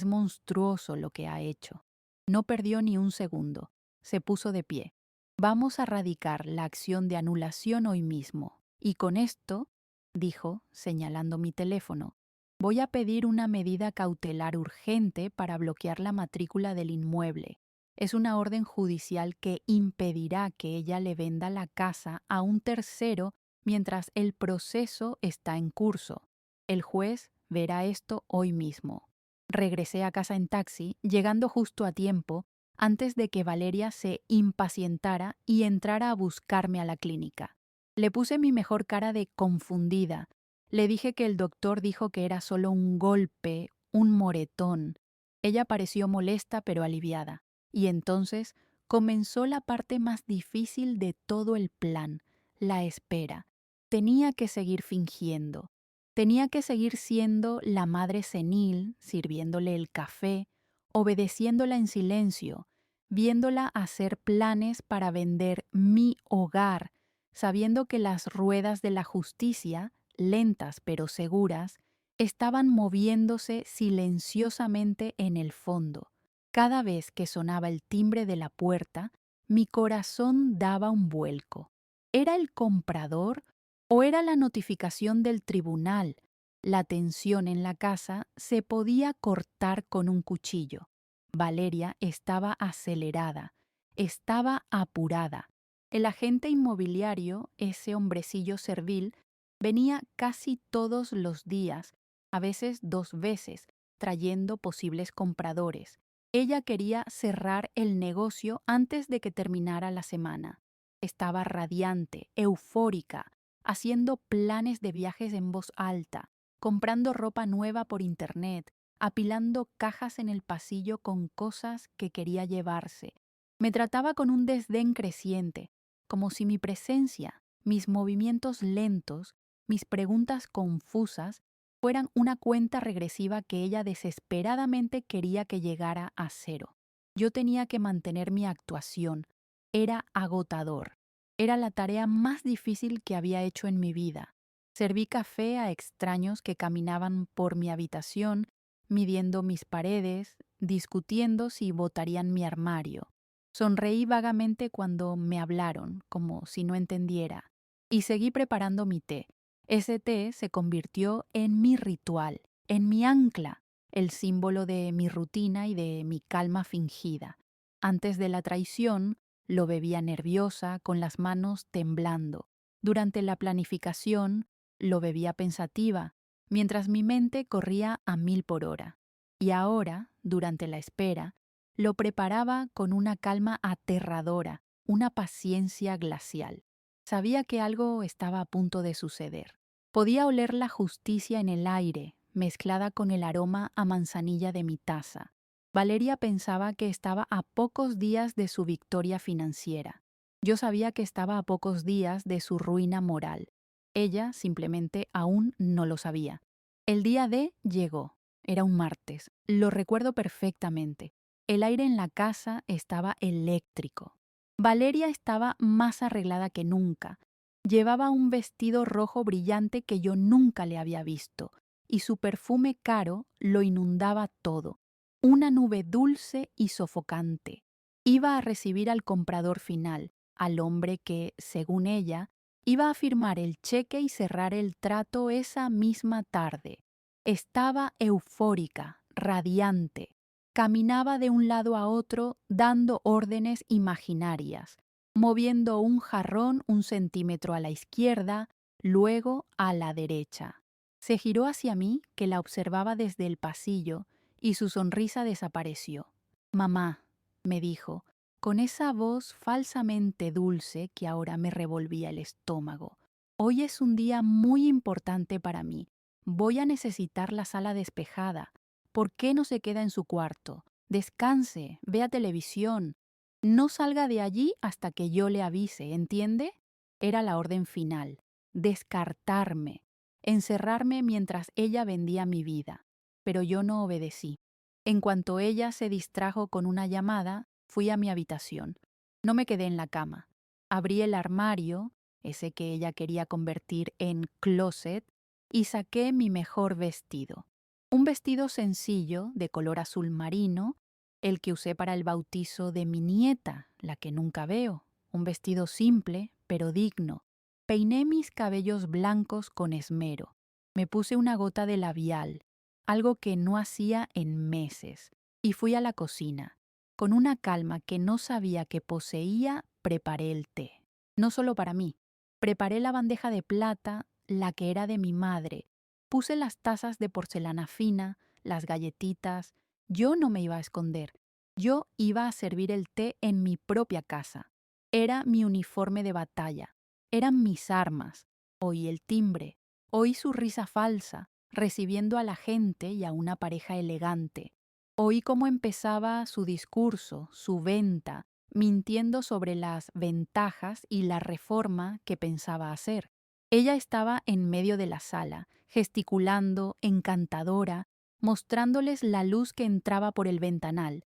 monstruoso lo que ha hecho. No perdió ni un segundo. Se puso de pie. Vamos a radicar la acción de anulación hoy mismo. Y con esto, dijo, señalando mi teléfono, voy a pedir una medida cautelar urgente para bloquear la matrícula del inmueble. Es una orden judicial que impedirá que ella le venda la casa a un tercero mientras el proceso está en curso. El juez verá esto hoy mismo. Regresé a casa en taxi, llegando justo a tiempo, antes de que Valeria se impacientara y entrara a buscarme a la clínica. Le puse mi mejor cara de confundida. Le dije que el doctor dijo que era solo un golpe, un moretón. Ella pareció molesta pero aliviada. Y entonces comenzó la parte más difícil de todo el plan, la espera. Tenía que seguir fingiendo. Tenía que seguir siendo la madre senil, sirviéndole el café, obedeciéndola en silencio, viéndola hacer planes para vender mi hogar, sabiendo que las ruedas de la justicia, lentas pero seguras, estaban moviéndose silenciosamente en el fondo. Cada vez que sonaba el timbre de la puerta, mi corazón daba un vuelco. ¿Era el comprador o era la notificación del tribunal? La tensión en la casa se podía cortar con un cuchillo. Valeria estaba acelerada, estaba apurada. El agente inmobiliario, ese hombrecillo servil, venía casi todos los días, a veces 2 veces, trayendo posibles compradores. Ella quería cerrar el negocio antes de que terminara la semana. Estaba radiante, eufórica, haciendo planes de viajes en voz alta, comprando ropa nueva por internet, apilando cajas en el pasillo con cosas que quería llevarse. Me trataba con un desdén creciente, como si mi presencia, mis movimientos lentos, mis preguntas confusas, fueran una cuenta regresiva que ella desesperadamente quería que llegara a 0. Yo tenía que mantener mi actuación. Era agotador. Era la tarea más difícil que había hecho en mi vida. Serví café a extraños que caminaban por mi habitación, midiendo mis paredes, discutiendo si botarían mi armario. Sonreí vagamente cuando me hablaron, como si no entendiera, y seguí preparando mi té. Ese té se convirtió en mi ritual, en mi ancla, el símbolo de mi rutina y de mi calma fingida. Antes de la traición, lo bebía nerviosa, con las manos temblando. Durante la planificación, lo bebía pensativa, mientras mi mente corría a 1000 por hora. Y ahora, durante la espera, lo preparaba con una calma aterradora, una paciencia glacial. Sabía que algo estaba a punto de suceder. Podía oler la justicia en el aire, mezclada con el aroma a manzanilla de mi taza. Valeria pensaba que estaba a pocos días de su victoria financiera. Yo sabía que estaba a pocos días de su ruina moral. Ella simplemente aún no lo sabía. El día D llegó. Era un martes. Lo recuerdo perfectamente. El aire en la casa estaba eléctrico. Valeria estaba más arreglada que nunca. Llevaba un vestido rojo brillante que yo nunca le había visto, y su perfume caro lo inundaba todo. Una nube dulce y sofocante. Iba a recibir al comprador final, al hombre que, según ella, iba a firmar el cheque y cerrar el trato esa misma tarde. Estaba eufórica, radiante. Caminaba de un lado a otro dando órdenes imaginarias, moviendo un jarrón 1 centímetro a la izquierda, luego a la derecha. Se giró hacia mí, que la observaba desde el pasillo, y su sonrisa desapareció. «Mamá», me dijo, con esa voz falsamente dulce que ahora me revolvía el estómago, «hoy es un día muy importante para mí. Voy a necesitar la sala despejada. ¿Por qué no se queda en su cuarto? Descanse, vea televisión. No salga de allí hasta que yo le avise, ¿entiende?» Era la orden final. Descartarme. Encerrarme mientras ella vendía mi vida. pero yo no obedecí. En cuanto ella se distrajo con una llamada, fui a mi habitación. No me quedé en la cama. Abrí el armario, ese que ella quería convertir en closet, y saqué mi mejor vestido. Un vestido sencillo, de color azul marino, el que usé para el bautizo de mi nieta, la que nunca veo. Un vestido simple, pero digno. Peiné mis cabellos blancos con esmero. Me puse una gota de labial, algo que no hacía en meses, y fui a la cocina. Con una calma que no sabía que poseía, preparé el té. No solo para mí. Preparé la bandeja de plata, la que era de mi madre. Puse las tazas de porcelana fina, las galletitas. Yo no me iba a esconder. Yo iba a servir el té en mi propia casa. Era mi uniforme de batalla. Eran mis armas. Oí el timbre. Oí su risa falsa, recibiendo a la gente y a una pareja elegante. Oí cómo empezaba su discurso, su venta, mintiendo sobre las ventajas y la reforma que pensaba hacer. Ella estaba en medio de la sala, gesticulando, encantadora, mostrándoles la luz que entraba por el ventanal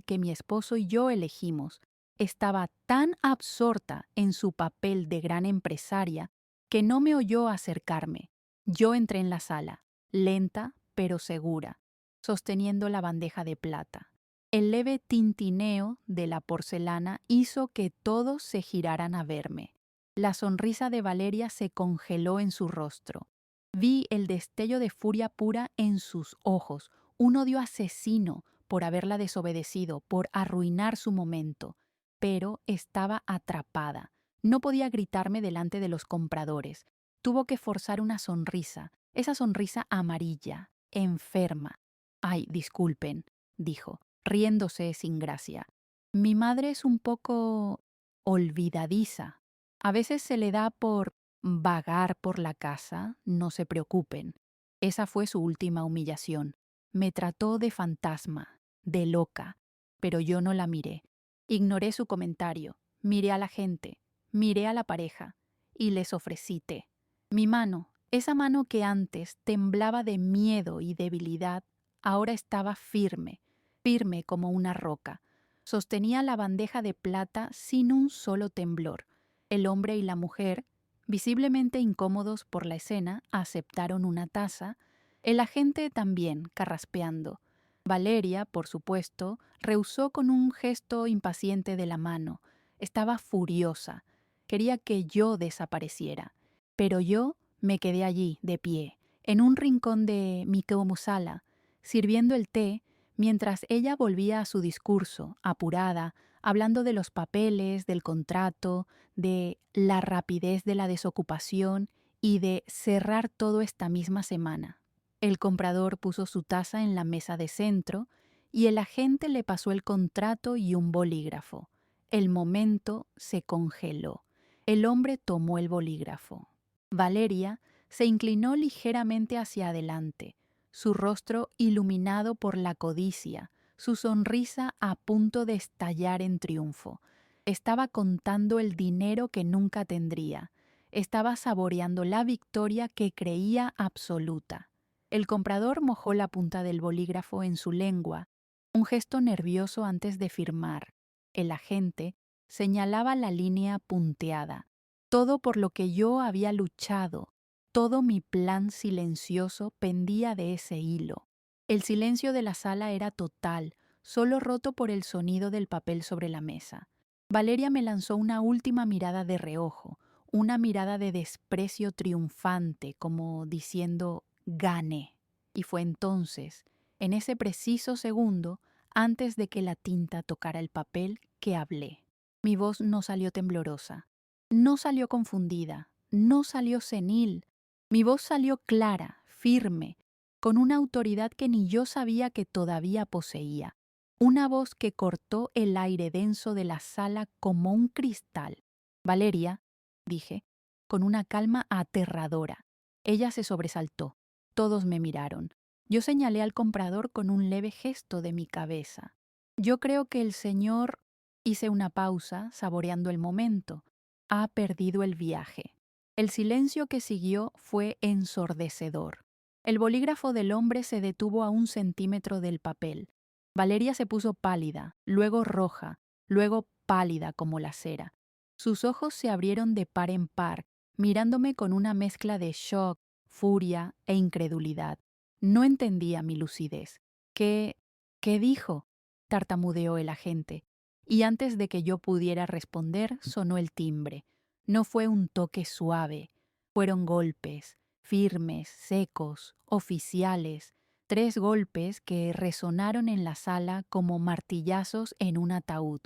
que mi esposo y yo elegimos. Estaba tan absorta en su papel de gran empresaria que no me oyó acercarme. Yo entré en la sala, lenta pero segura, sosteniendo la bandeja de plata. El leve tintineo de la porcelana hizo que todos se giraran a verme. La sonrisa de Valeria se congeló en su rostro. Vi el destello de furia pura en sus ojos, un odio asesino por haberla desobedecido, por arruinar su momento. Pero estaba atrapada. No podía gritarme delante de los compradores. Tuvo que forzar una sonrisa, esa sonrisa amarilla, enferma. «Ay, disculpen», dijo, riéndose sin gracia. «Mi madre es un poco olvidadiza. A veces se le da por vagar por la casa, no se preocupen». Esa fue su última humillación. Me trató de fantasma, de loca, pero yo no la miré. Ignoré su comentario, miré a la gente, miré a la pareja y les ofrecí té. Mi mano, esa mano que antes temblaba de miedo y debilidad, ahora estaba firme, firme como una roca. Sostenía la bandeja de plata sin un solo temblor. El hombre y la mujer, visiblemente incómodos por la escena, aceptaron una taza. El agente también, carraspeando. Valeria, por supuesto, rehusó con un gesto impaciente de la mano. Estaba furiosa. Quería que yo desapareciera. Pero yo me quedé allí, de pie, en un rincón de mi musala, sirviendo el té, mientras ella volvía a su discurso, apurada, hablando de los papeles, del contrato, de la rapidez de la desocupación y de cerrar todo esta misma semana. El comprador puso su taza en la mesa de centro y el agente le pasó el contrato y un bolígrafo. El momento se congeló. El hombre tomó el bolígrafo. Valeria se inclinó ligeramente hacia adelante, su rostro iluminado por la codicia, su sonrisa a punto de estallar en triunfo. Estaba contando el dinero que nunca tendría. Estaba saboreando la victoria que creía absoluta. El comprador mojó la punta del bolígrafo en su lengua, un gesto nervioso antes de firmar. El agente señalaba la línea punteada. Todo por lo que yo había luchado, todo mi plan silencioso pendía de ese hilo. El silencio de la sala era total, solo roto por el sonido del papel sobre la mesa. Valeria me lanzó una última mirada de reojo, una mirada de desprecio triunfante, como diciendo «gané». Y fue entonces, en ese preciso segundo, antes de que la tinta tocara el papel, que hablé. Mi voz no salió temblorosa, no salió confundida, no salió senil. Mi voz salió clara, firme, con una autoridad que ni yo sabía que todavía poseía. Una voz que cortó el aire denso de la sala como un cristal. «Valeria», dije, con una calma aterradora. Ella se sobresaltó. Todos me miraron. Yo señalé al comprador con un leve gesto de mi cabeza. «Yo creo que el señor...» Hice una pausa, saboreando el momento. «Ha perdido el viaje». El silencio que siguió fue ensordecedor. El bolígrafo del hombre se detuvo a 1 centímetro del papel. Valeria se puso pálida, luego roja, luego pálida como la cera. Sus ojos se abrieron de par en par, mirándome con una mezcla de shock, furia e incredulidad. No entendía mi lucidez. ¿Qué dijo? Tartamudeó el agente. Y antes de que yo pudiera responder, sonó el timbre. No fue un toque suave, fueron golpes, firmes, secos, oficiales, 3 golpes que resonaron en la sala como martillazos en un ataúd.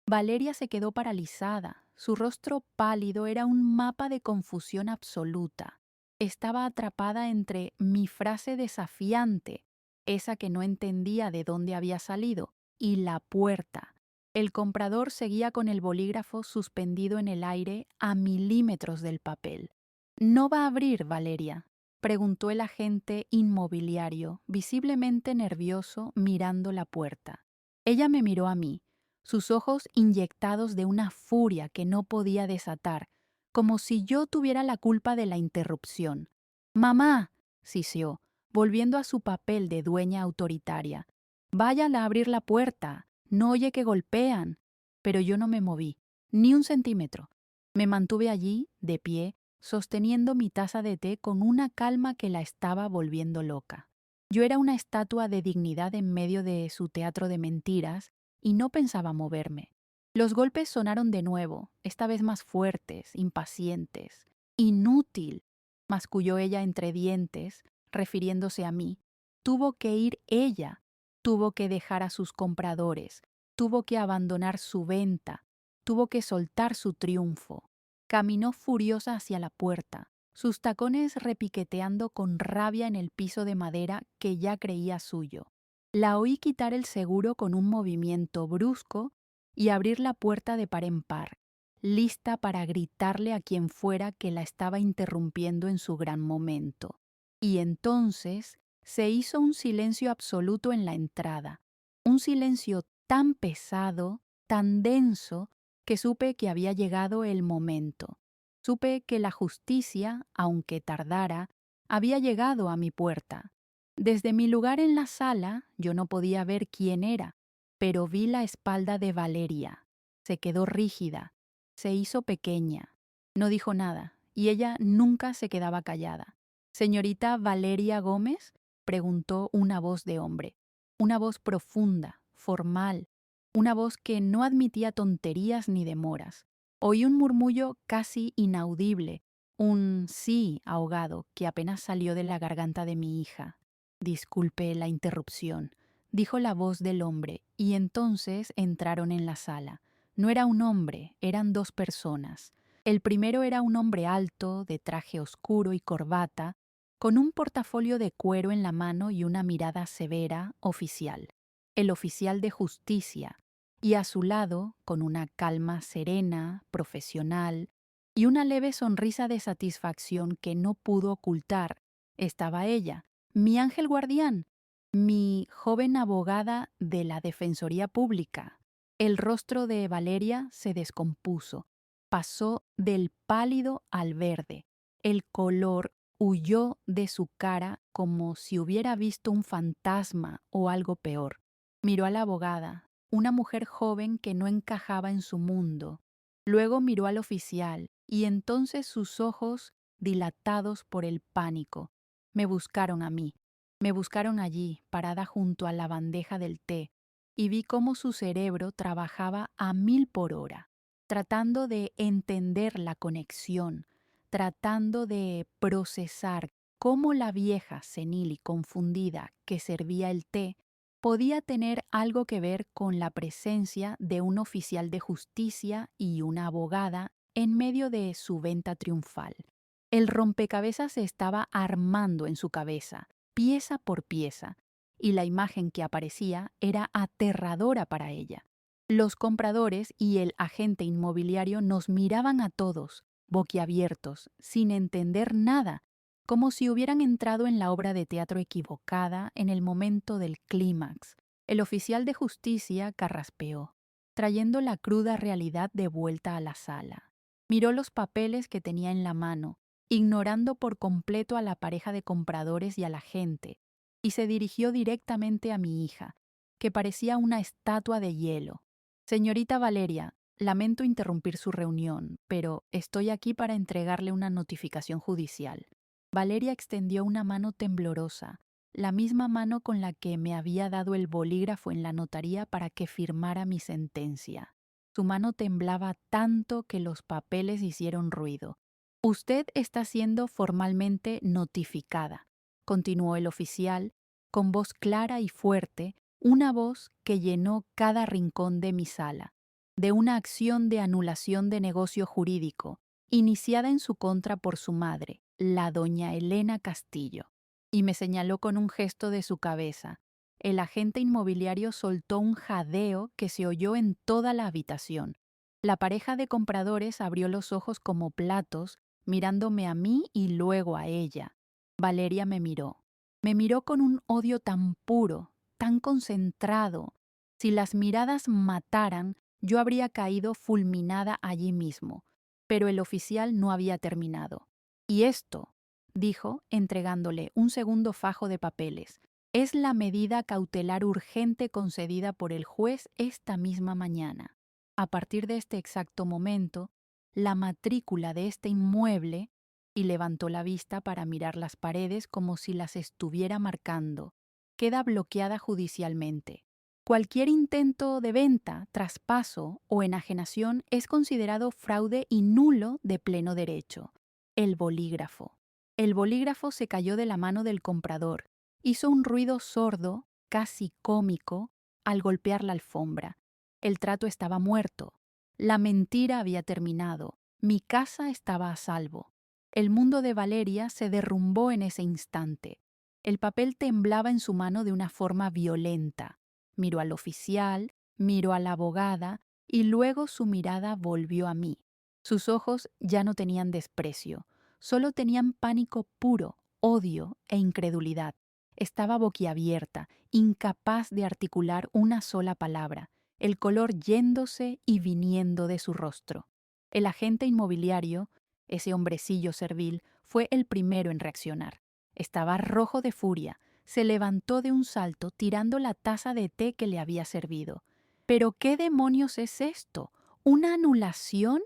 Valeria se quedó paralizada. Su rostro pálido era un mapa de confusión absoluta. Estaba atrapada entre mi frase desafiante, esa que no entendía de dónde había salido, y la puerta. El comprador seguía con el bolígrafo suspendido en el aire a milímetros del papel. ¿No va a abrir, Valeria?, preguntó el agente inmobiliario, visiblemente nervioso, mirando la puerta. Ella me miró a mí, sus ojos inyectados de una furia que no podía desatar, como si yo tuviera la culpa de la interrupción. «¡Mamá!», siseó, volviendo a su papel de dueña autoritaria. «Váyala a abrir la puerta. ¿No oye que golpean?». Pero yo no me moví, ni 1 centímetro. Me mantuve allí, de pie, sosteniendo mi taza de té con una calma que la estaba volviendo loca. Yo era una estatua de dignidad en medio de su teatro de mentiras y no pensaba moverme. Los golpes sonaron de nuevo, esta vez más fuertes, impacientes. «Inútil», masculló ella entre dientes, refiriéndose a mí. Tuvo que ir ella, tuvo que dejar a sus compradores, tuvo que abandonar su venta, tuvo que soltar su triunfo. Caminó furiosa hacia la puerta, sus tacones repiqueteando con rabia en el piso de madera que ya creía suyo. La oí quitar el seguro con un movimiento brusco y abrir la puerta de par en par, lista para gritarle a quien fuera que la estaba interrumpiendo en su gran momento. Y entonces se hizo un silencio absoluto en la entrada, un silencio tan pesado, tan denso, que supe que había llegado el momento. Supe que la justicia, aunque tardara, había llegado a mi puerta. Desde mi lugar en la sala yo no podía ver quién era, pero vi la espalda de Valeria. Se quedó rígida, se hizo pequeña. No dijo nada, y ella nunca se quedaba callada. «¿Señorita Valeria Gómez?», preguntó una voz de hombre. Una voz profunda, formal, una voz que no admitía tonterías ni demoras. Oí un murmullo casi inaudible, un sí ahogado que apenas salió de la garganta de mi hija. «Disculpe la interrupción», dijo la voz del hombre, y entonces entraron en la sala. No era un hombre, eran 2 personas. El primero era un hombre alto, de traje oscuro y corbata, con un portafolio de cuero en la mano y una mirada severa, oficial. El oficial de justicia, y a su lado, con una calma serena, profesional, y una leve sonrisa de satisfacción que no pudo ocultar, estaba ella, mi ángel guardián, mi joven abogada de la Defensoría Pública. El rostro de Valeria se descompuso, pasó del pálido al verde. El color huyó de su cara como si hubiera visto un fantasma o algo peor. Miró a la abogada, una mujer joven que no encajaba en su mundo. Luego miró al oficial y entonces sus ojos, dilatados por el pánico, me buscaron a mí. Me buscaron allí, parada junto a la bandeja del té, y vi cómo su cerebro trabajaba a 1000 por hora, tratando de entender la conexión, tratando de procesar cómo la vieja, senil y confundida que servía el té podía tener algo que ver con la presencia de un oficial de justicia y una abogada en medio de su venta triunfal. El rompecabezas se estaba armando en su cabeza, pieza por pieza, y la imagen que aparecía era aterradora para ella. Los compradores y el agente inmobiliario nos miraban a todos, boquiabiertos, sin entender nada, como si hubieran entrado en la obra de teatro equivocada en el momento del clímax. El oficial de justicia carraspeó, trayendo la cruda realidad de vuelta a la sala. Miró los papeles que tenía en la mano, ignorando por completo a la pareja de compradores y a la gente, y se dirigió directamente a mi hija, que parecía una estatua de hielo. Señorita Valeria, lamento interrumpir su reunión, pero estoy aquí para entregarle una notificación judicial. Valeria extendió una mano temblorosa, la misma mano con la que me había dado el bolígrafo en la notaría para que firmara mi sentencia. Su mano temblaba tanto que los papeles hicieron ruido. Usted está siendo formalmente notificada, continuó el oficial, con voz clara y fuerte, una voz que llenó cada rincón de mi sala, de una acción de anulación de negocio jurídico, iniciada en su contra por su madre, la doña Elena Castillo, y me señaló con un gesto de su cabeza. El agente inmobiliario soltó un jadeo que se oyó en toda la habitación. La pareja de compradores abrió los ojos como platos, mirándome a mí y luego a ella. Valeria me miró. Me miró con un odio tan puro, tan concentrado. Si las miradas mataran, yo habría caído fulminada allí mismo. Pero el oficial no había terminado. Y esto, dijo, entregándole un segundo fajo de papeles, es la medida cautelar urgente concedida por el juez esta misma mañana. A partir de este exacto momento, la matrícula de este inmueble, y levantó la vista para mirar las paredes como si las estuviera marcando, queda bloqueada judicialmente. Cualquier intento de venta, traspaso o enajenación es considerado fraude y nulo de pleno derecho. El bolígrafo. El bolígrafo se cayó de la mano del comprador. Hizo un ruido sordo, casi cómico, al golpear la alfombra. El trato estaba muerto. La mentira había terminado. Mi casa estaba a salvo. El mundo de Valeria se derrumbó en ese instante. El papel temblaba en su mano de una forma violenta. Miró al oficial, miró a la abogada y luego su mirada volvió a mí. Sus ojos ya no tenían desprecio, solo tenían pánico puro, odio e incredulidad. Estaba boquiabierta, incapaz de articular una sola palabra, el color yéndose y viniendo de su rostro. El agente inmobiliario, ese hombrecillo servil, fue el primero en reaccionar. Estaba rojo de furia, se levantó de un salto tirando la taza de té que le había servido. ¿Pero qué demonios es esto? ¿Una anulación?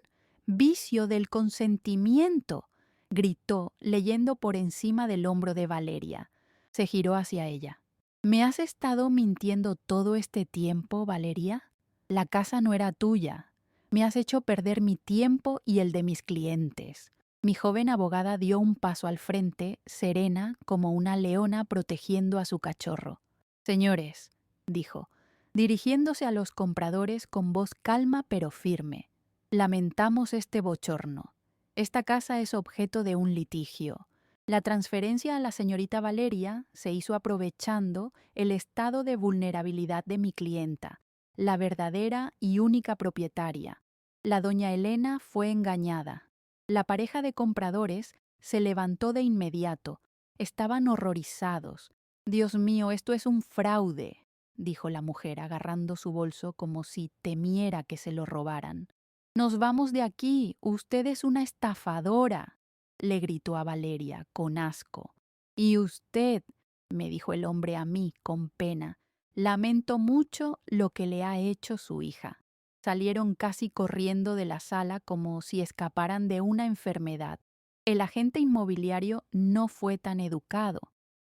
¡Vicio del consentimiento!, gritó, leyendo por encima del hombro de Valeria. Se giró hacia ella. ¿Me has estado mintiendo todo este tiempo, Valeria? La casa no era tuya. Me has hecho perder mi tiempo y el de mis clientes. Mi joven abogada dio un paso al frente, serena como una leona protegiendo a su cachorro. Señores, dijo, dirigiéndose a los compradores con voz calma pero firme, lamentamos este bochorno. Esta casa es objeto de un litigio. La transferencia a la señorita Valeria se hizo aprovechando el estado de vulnerabilidad de mi clienta, la verdadera y única propietaria. La doña Elena fue engañada. La pareja de compradores se levantó de inmediato. Estaban horrorizados. Dios mío, esto es un fraude, dijo la mujer agarrando su bolso como si temiera que se lo robaran. Nos vamos de aquí, usted es una estafadora, le gritó a Valeria con asco. Y usted, me dijo el hombre a mí con pena, lamento mucho lo que le ha hecho su hija. Salieron casi corriendo de la sala como si escaparan de una enfermedad. El agente inmobiliario no fue tan educado.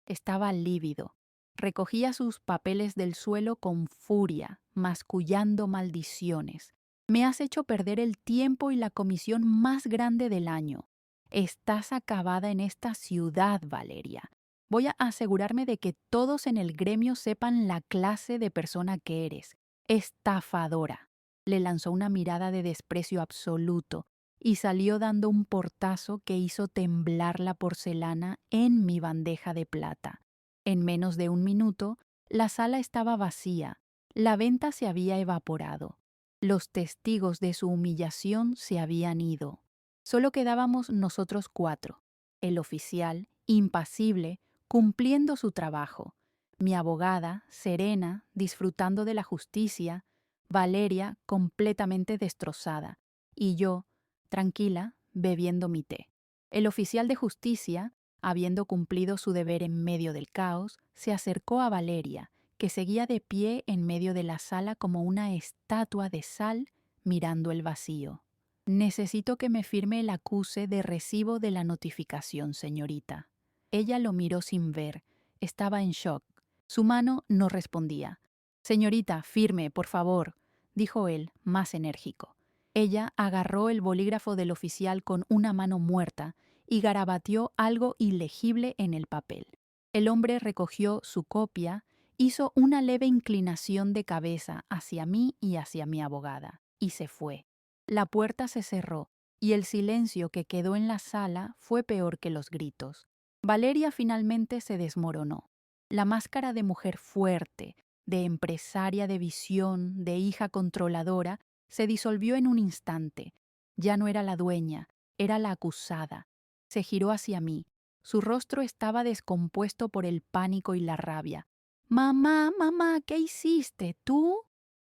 Estaba lívido. Recogía sus papeles del suelo con furia, mascullando maldiciones. Me has hecho perder el tiempo y la comisión más grande del año. Estás acabada en esta ciudad, Valeria. Voy a asegurarme de que todos en el gremio sepan la clase de persona que eres. Estafadora. Le lanzó una mirada de desprecio absoluto y salió dando un portazo que hizo temblar la porcelana en mi bandeja de plata. En menos de un minuto, la sala estaba vacía. La venta se había evaporado. Los testigos de su humillación se habían ido. Solo quedábamos nosotros cuatro. El oficial, impasible, cumpliendo su trabajo. Mi abogada, serena, disfrutando de la justicia. Valeria, completamente destrozada. Y yo, tranquila, bebiendo mi té. El oficial de justicia, habiendo cumplido su deber en medio del caos, se acercó a Valeria, que seguía de pie en medio de la sala como una estatua de sal mirando el vacío. Necesito que me firme el acuse de recibo de la notificación, señorita. Ella lo miró sin ver. Estaba en shock. Su mano no respondía. Señorita, firme, por favor, dijo él, más enérgico. Ella agarró el bolígrafo del oficial con una mano muerta y garabateó algo ilegible en el papel. El hombre recogió su copia, hizo una leve inclinación de cabeza hacia mí y hacia mi abogada, y se fue. La puerta se cerró, y el silencio que quedó en la sala fue peor que los gritos. Valeria finalmente se desmoronó. La máscara de mujer fuerte, de empresaria de visión, de hija controladora, se disolvió en un instante. Ya no era la dueña, era la acusada. Se giró hacia mí. Su rostro estaba descompuesto por el pánico y la rabia. «Mamá, mamá, ¿qué hiciste? ¿Tú?»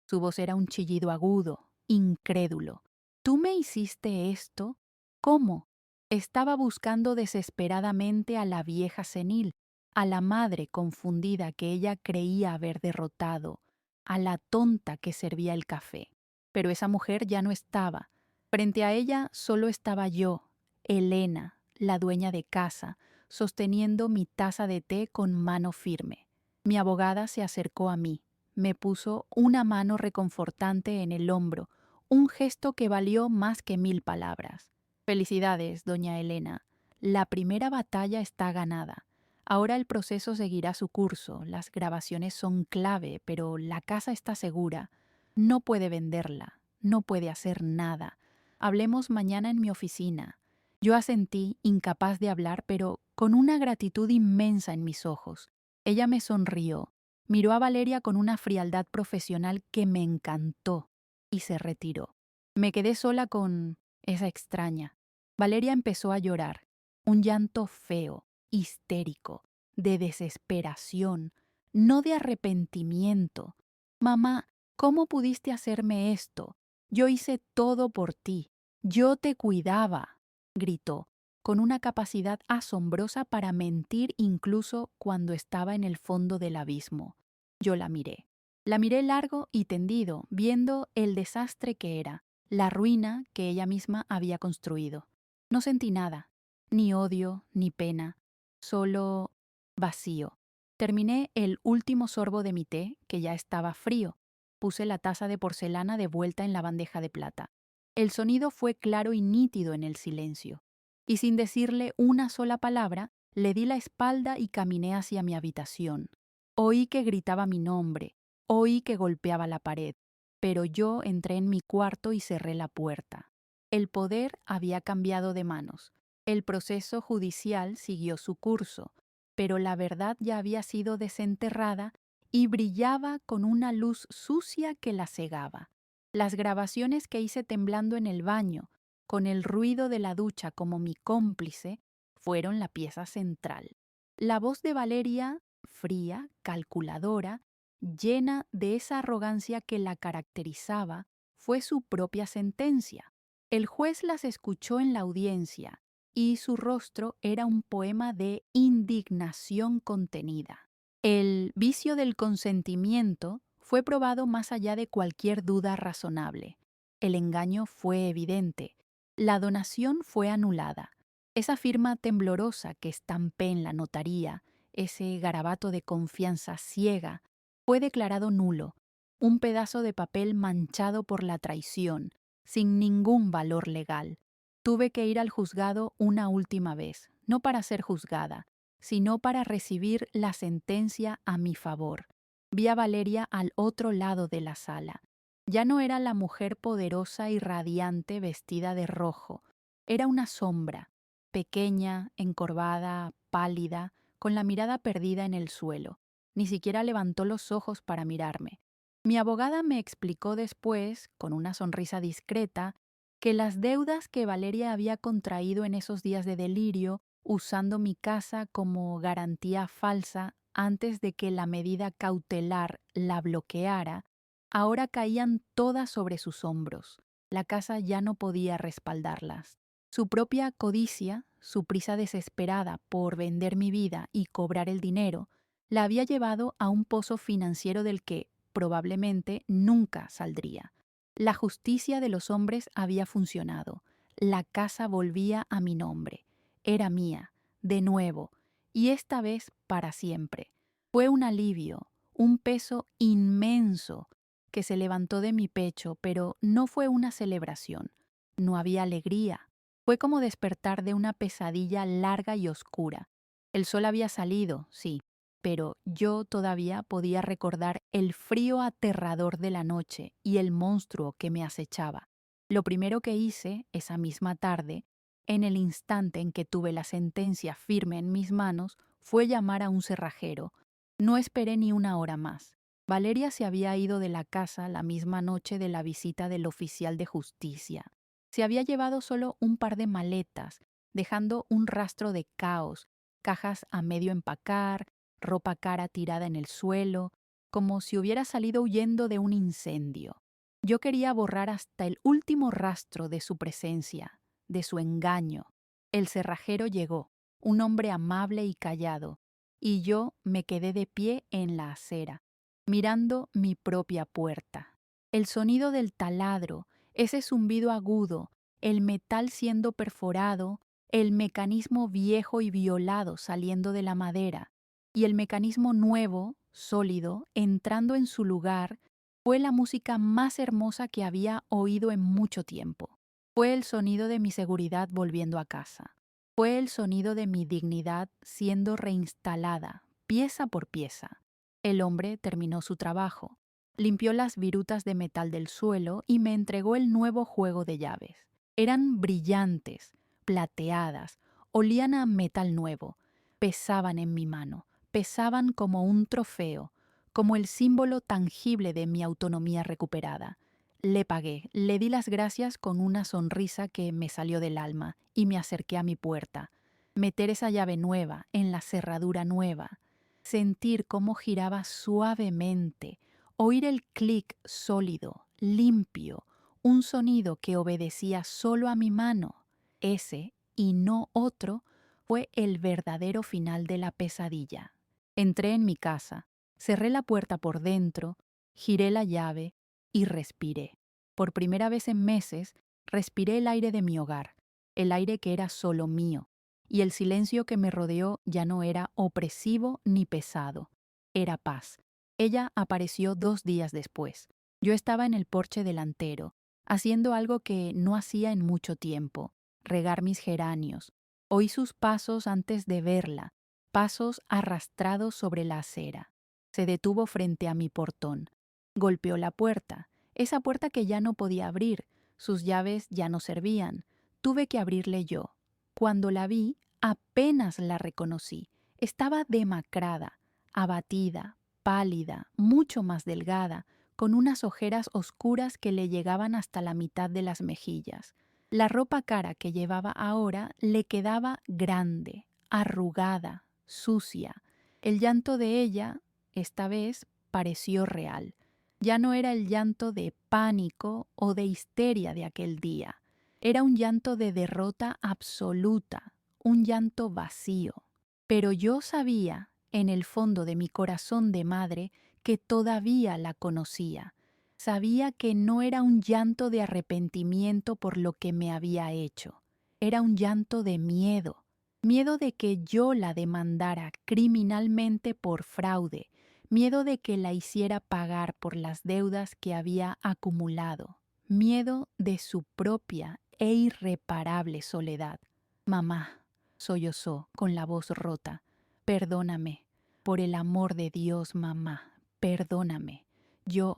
Su voz era un chillido agudo, incrédulo. «¿Tú me hiciste esto? ¿Cómo?» Estaba buscando desesperadamente a la vieja senil, a la madre confundida que ella creía haber derrotado, a la tonta que servía el café. Pero esa mujer ya no estaba. Frente a ella solo estaba yo, Elena, la dueña de casa, sosteniendo mi taza de té con mano firme. Mi abogada se acercó a mí, me puso una mano reconfortante en el hombro, un gesto que valió más que 1000 palabras. Felicidades, doña Elena. La primera batalla está ganada. Ahora el proceso seguirá su curso. Las grabaciones son clave, pero la casa está segura. No puede venderla, no puede hacer nada. Hablemos mañana en mi oficina. Yo asentí, incapaz de hablar, pero con una gratitud inmensa en mis ojos. Ella me sonrió, miró a Valeria con una frialdad profesional que me encantó y se retiró. Me quedé sola con esa extraña. Valeria empezó a llorar, un llanto feo, histérico, de desesperación, no de arrepentimiento. Mamá, ¿cómo pudiste hacerme esto? Yo hice todo por ti. Yo te cuidaba, gritó, con una capacidad asombrosa para mentir incluso cuando estaba en el fondo del abismo. Yo la miré. La miré largo y tendido, viendo el desastre que era, la ruina que ella misma había construido. No sentí nada, ni odio, ni pena, solo vacío. Terminé el último sorbo de mi té, que ya estaba frío. Puse la taza de porcelana de vuelta en la bandeja de plata. El sonido fue claro y nítido en el silencio. Y sin decirle una sola palabra, le di la espalda y caminé hacia mi habitación. Oí que gritaba mi nombre, oí que golpeaba la pared, pero yo entré en mi cuarto y cerré la puerta. El poder había cambiado de manos. El proceso judicial siguió su curso, pero la verdad ya había sido desenterrada y brillaba con una luz sucia que la cegaba. Las grabaciones que hice temblando en el baño, con el ruido de la ducha como mi cómplice, fueron la pieza central. La voz de Valeria, fría, calculadora, llena de esa arrogancia que la caracterizaba, fue su propia sentencia. El juez las escuchó en la audiencia y su rostro era un poema de indignación contenida. El vicio del consentimiento fue probado más allá de cualquier duda razonable. El engaño fue evidente. La donación fue anulada. Esa firma temblorosa que estampé en la notaría, ese garabato de confianza ciega, fue declarado nulo, un pedazo de papel manchado por la traición, sin ningún valor legal. Tuve que ir al juzgado una última vez, no para ser juzgada, sino para recibir la sentencia a mi favor. Vi a Valeria al otro lado de la sala. Ya no era la mujer poderosa y radiante vestida de rojo, era una sombra, pequeña, encorvada, pálida, con la mirada perdida en el suelo. Ni siquiera levantó los ojos para mirarme. Mi abogada me explicó después, con una sonrisa discreta, que las deudas que Valeria había contraído en esos días de delirio, usando mi casa como garantía falsa antes de que la medida cautelar la bloqueara, ahora caían todas sobre sus hombros. La casa ya no podía respaldarlas. Su propia codicia, su prisa desesperada por vender mi vida y cobrar el dinero, la había llevado a un pozo financiero del que, probablemente, nunca saldría. La justicia de los hombres había funcionado. La casa volvía a mi nombre. Era mía, de nuevo, y esta vez para siempre. Fue un alivio, un peso inmenso que se levantó de mi pecho, pero no fue una celebración. No había alegría. Fue como despertar de una pesadilla larga y oscura. El sol había salido, sí, pero yo todavía podía recordar el frío aterrador de la noche y el monstruo que me acechaba. Lo primero que hice esa misma tarde, en el instante en que tuve la sentencia firme en mis manos, fue llamar a un cerrajero. No esperé ni una hora más. Valeria se había ido de la casa la misma noche de la visita del oficial de justicia. Se había llevado solo un par de maletas, dejando un rastro de caos, cajas a medio empacar, ropa cara tirada en el suelo, como si hubiera salido huyendo de un incendio. Yo quería borrar hasta el último rastro de su presencia, de su engaño. El cerrajero llegó, un hombre amable y callado, y yo me quedé de pie en la acera, mirando mi propia puerta. El sonido del taladro, ese zumbido agudo, el metal siendo perforado, el mecanismo viejo y violado saliendo de la madera, y el mecanismo nuevo, sólido, entrando en su lugar, fue la música más hermosa que había oído en mucho tiempo. Fue el sonido de mi seguridad volviendo a casa. Fue el sonido de mi dignidad siendo reinstalada, pieza por pieza. El hombre terminó su trabajo, limpió las virutas de metal del suelo y me entregó el nuevo juego de llaves. Eran brillantes, plateadas, olían a metal nuevo, pesaban en mi mano, pesaban como un trofeo, como el símbolo tangible de mi autonomía recuperada. Le pagué, le di las gracias con una sonrisa que me salió del alma y me acerqué a mi puerta. Meter esa llave nueva en la cerradura nueva, sentir cómo giraba suavemente, oír el clic sólido, limpio, un sonido que obedecía solo a mi mano. Ese, y no otro, fue el verdadero final de la pesadilla. Entré en mi casa, cerré la puerta por dentro, giré la llave y respiré. Por primera vez en meses, respiré el aire de mi hogar, el aire que era solo mío, y el silencio que me rodeó ya no era opresivo ni pesado, era paz. Ella apareció 2 días después. Yo estaba en el porche delantero, haciendo algo que no hacía en mucho tiempo, regar mis geranios. Oí sus pasos antes de verla, pasos arrastrados sobre la acera. Se detuvo frente a mi portón. Golpeó la puerta, esa puerta que ya no podía abrir, sus llaves ya no servían. Tuve que abrirle yo. Cuando la vi, apenas la reconocí. Estaba demacrada, abatida, pálida, mucho más delgada, con unas ojeras oscuras que le llegaban hasta la mitad de las mejillas. La ropa cara que llevaba ahora le quedaba grande, arrugada, sucia. El llanto de ella, esta vez, pareció real. Ya no era el llanto de pánico o de histeria de aquel día. Era un llanto de derrota absoluta, un llanto vacío. Pero yo sabía, en el fondo de mi corazón de madre, que todavía la conocía. Sabía que no era un llanto de arrepentimiento por lo que me había hecho. Era un llanto de miedo. Miedo de que yo la demandara criminalmente por fraude. Miedo de que la hiciera pagar por las deudas que había acumulado. Miedo de su propia e irreparable soledad. Mamá, sollozó con la voz rota. Perdóname. Por el amor de Dios, mamá, perdóname. Yo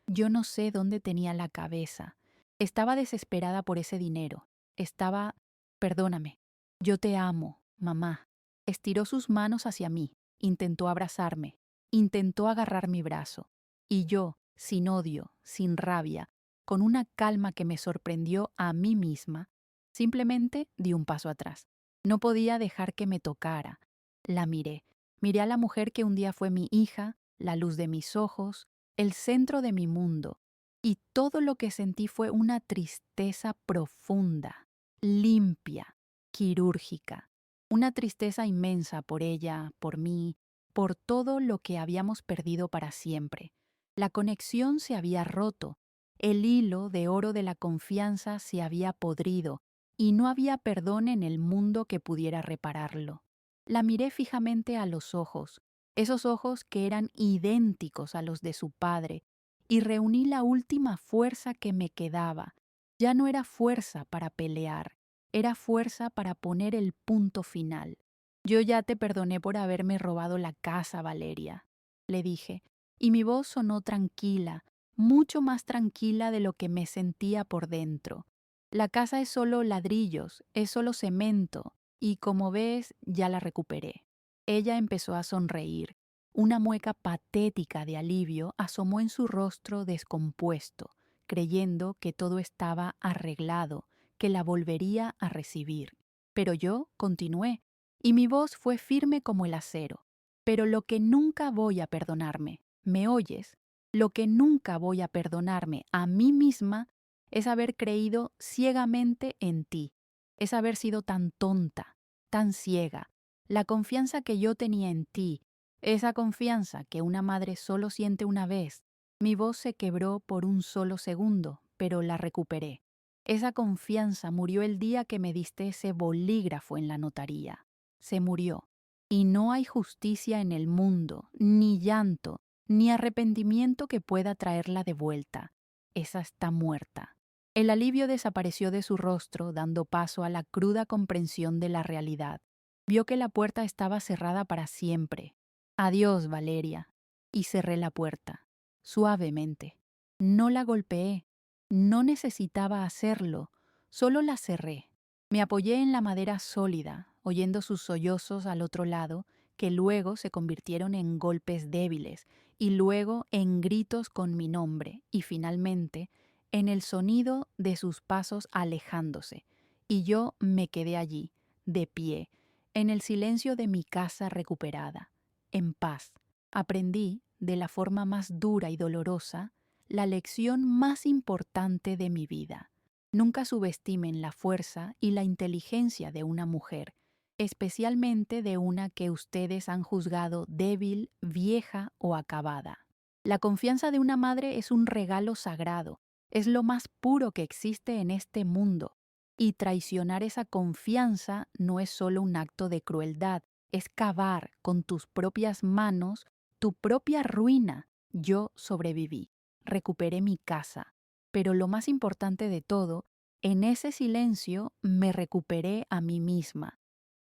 no sé dónde tenía la cabeza. Estaba desesperada por ese dinero. Perdóname. Yo te amo, mamá. Estiró sus manos hacia mí, intentó abrazarme, intentó agarrar mi brazo. Y yo, sin odio, sin rabia, con una calma que me sorprendió a mí misma, simplemente di un paso atrás. No podía dejar que me tocara. La miré. Miré a la mujer que un día fue mi hija, la luz de mis ojos, el centro de mi mundo, y todo lo que sentí fue una tristeza profunda, limpia. quirúrgica. Una tristeza inmensa por ella, por mí, por todo lo que habíamos perdido para siempre. La conexión se había roto, el hilo de oro de la confianza se había podrido y no había perdón en el mundo que pudiera repararlo. La miré fijamente a los ojos, esos ojos que eran idénticos a los de su padre, y reuní la última fuerza que me quedaba. Ya no era fuerza para pelear, era fuerza para poner el punto final. Yo ya te perdoné por haberme robado la casa, Valeria, le dije, y mi voz sonó tranquila, mucho más tranquila de lo que me sentía por dentro. La casa es solo ladrillos, es solo cemento, y como ves, ya la recuperé. Ella empezó a sonreír. Una mueca patética de alivio asomó en su rostro descompuesto, creyendo que todo estaba arreglado, que la volvería a recibir. Pero yo continué, y mi voz fue firme como el acero. Pero lo que nunca voy a perdonarme, ¿me oyes? Lo que nunca voy a perdonarme a mí misma es haber creído ciegamente en ti, es haber sido tan tonta, tan ciega. La confianza que yo tenía en ti, esa confianza que una madre solo siente una vez. Mi voz se quebró por un solo segundo, pero la recuperé. Esa confianza murió el día que me diste ese bolígrafo en la notaría. Se murió. Y no hay justicia en el mundo, ni llanto, ni arrepentimiento que pueda traerla de vuelta. Esa está muerta. El alivio desapareció de su rostro, dando paso a la cruda comprensión de la realidad. Vio que la puerta estaba cerrada para siempre. Adiós, Valeria. Y cerré la puerta, suavemente. No la golpeé. No necesitaba hacerlo. Solo la cerré. Me apoyé en la madera sólida, oyendo sus sollozos al otro lado, que luego se convirtieron en golpes débiles, y luego en gritos con mi nombre, y finalmente en el sonido de sus pasos alejándose. Y yo me quedé allí, de pie, en el silencio de mi casa recuperada, en paz. Aprendí, de la forma más dura y dolorosa, la lección más importante de mi vida. Nunca subestimen la fuerza y la inteligencia de una mujer, especialmente de una que ustedes han juzgado débil, vieja o acabada. La confianza de una madre es un regalo sagrado, es lo más puro que existe en este mundo, y traicionar esa confianza no es solo un acto de crueldad, es cavar con tus propias manos tu propia ruina. Yo sobreviví, recuperé mi casa, pero lo más importante de todo, en ese silencio me recuperé a mí misma.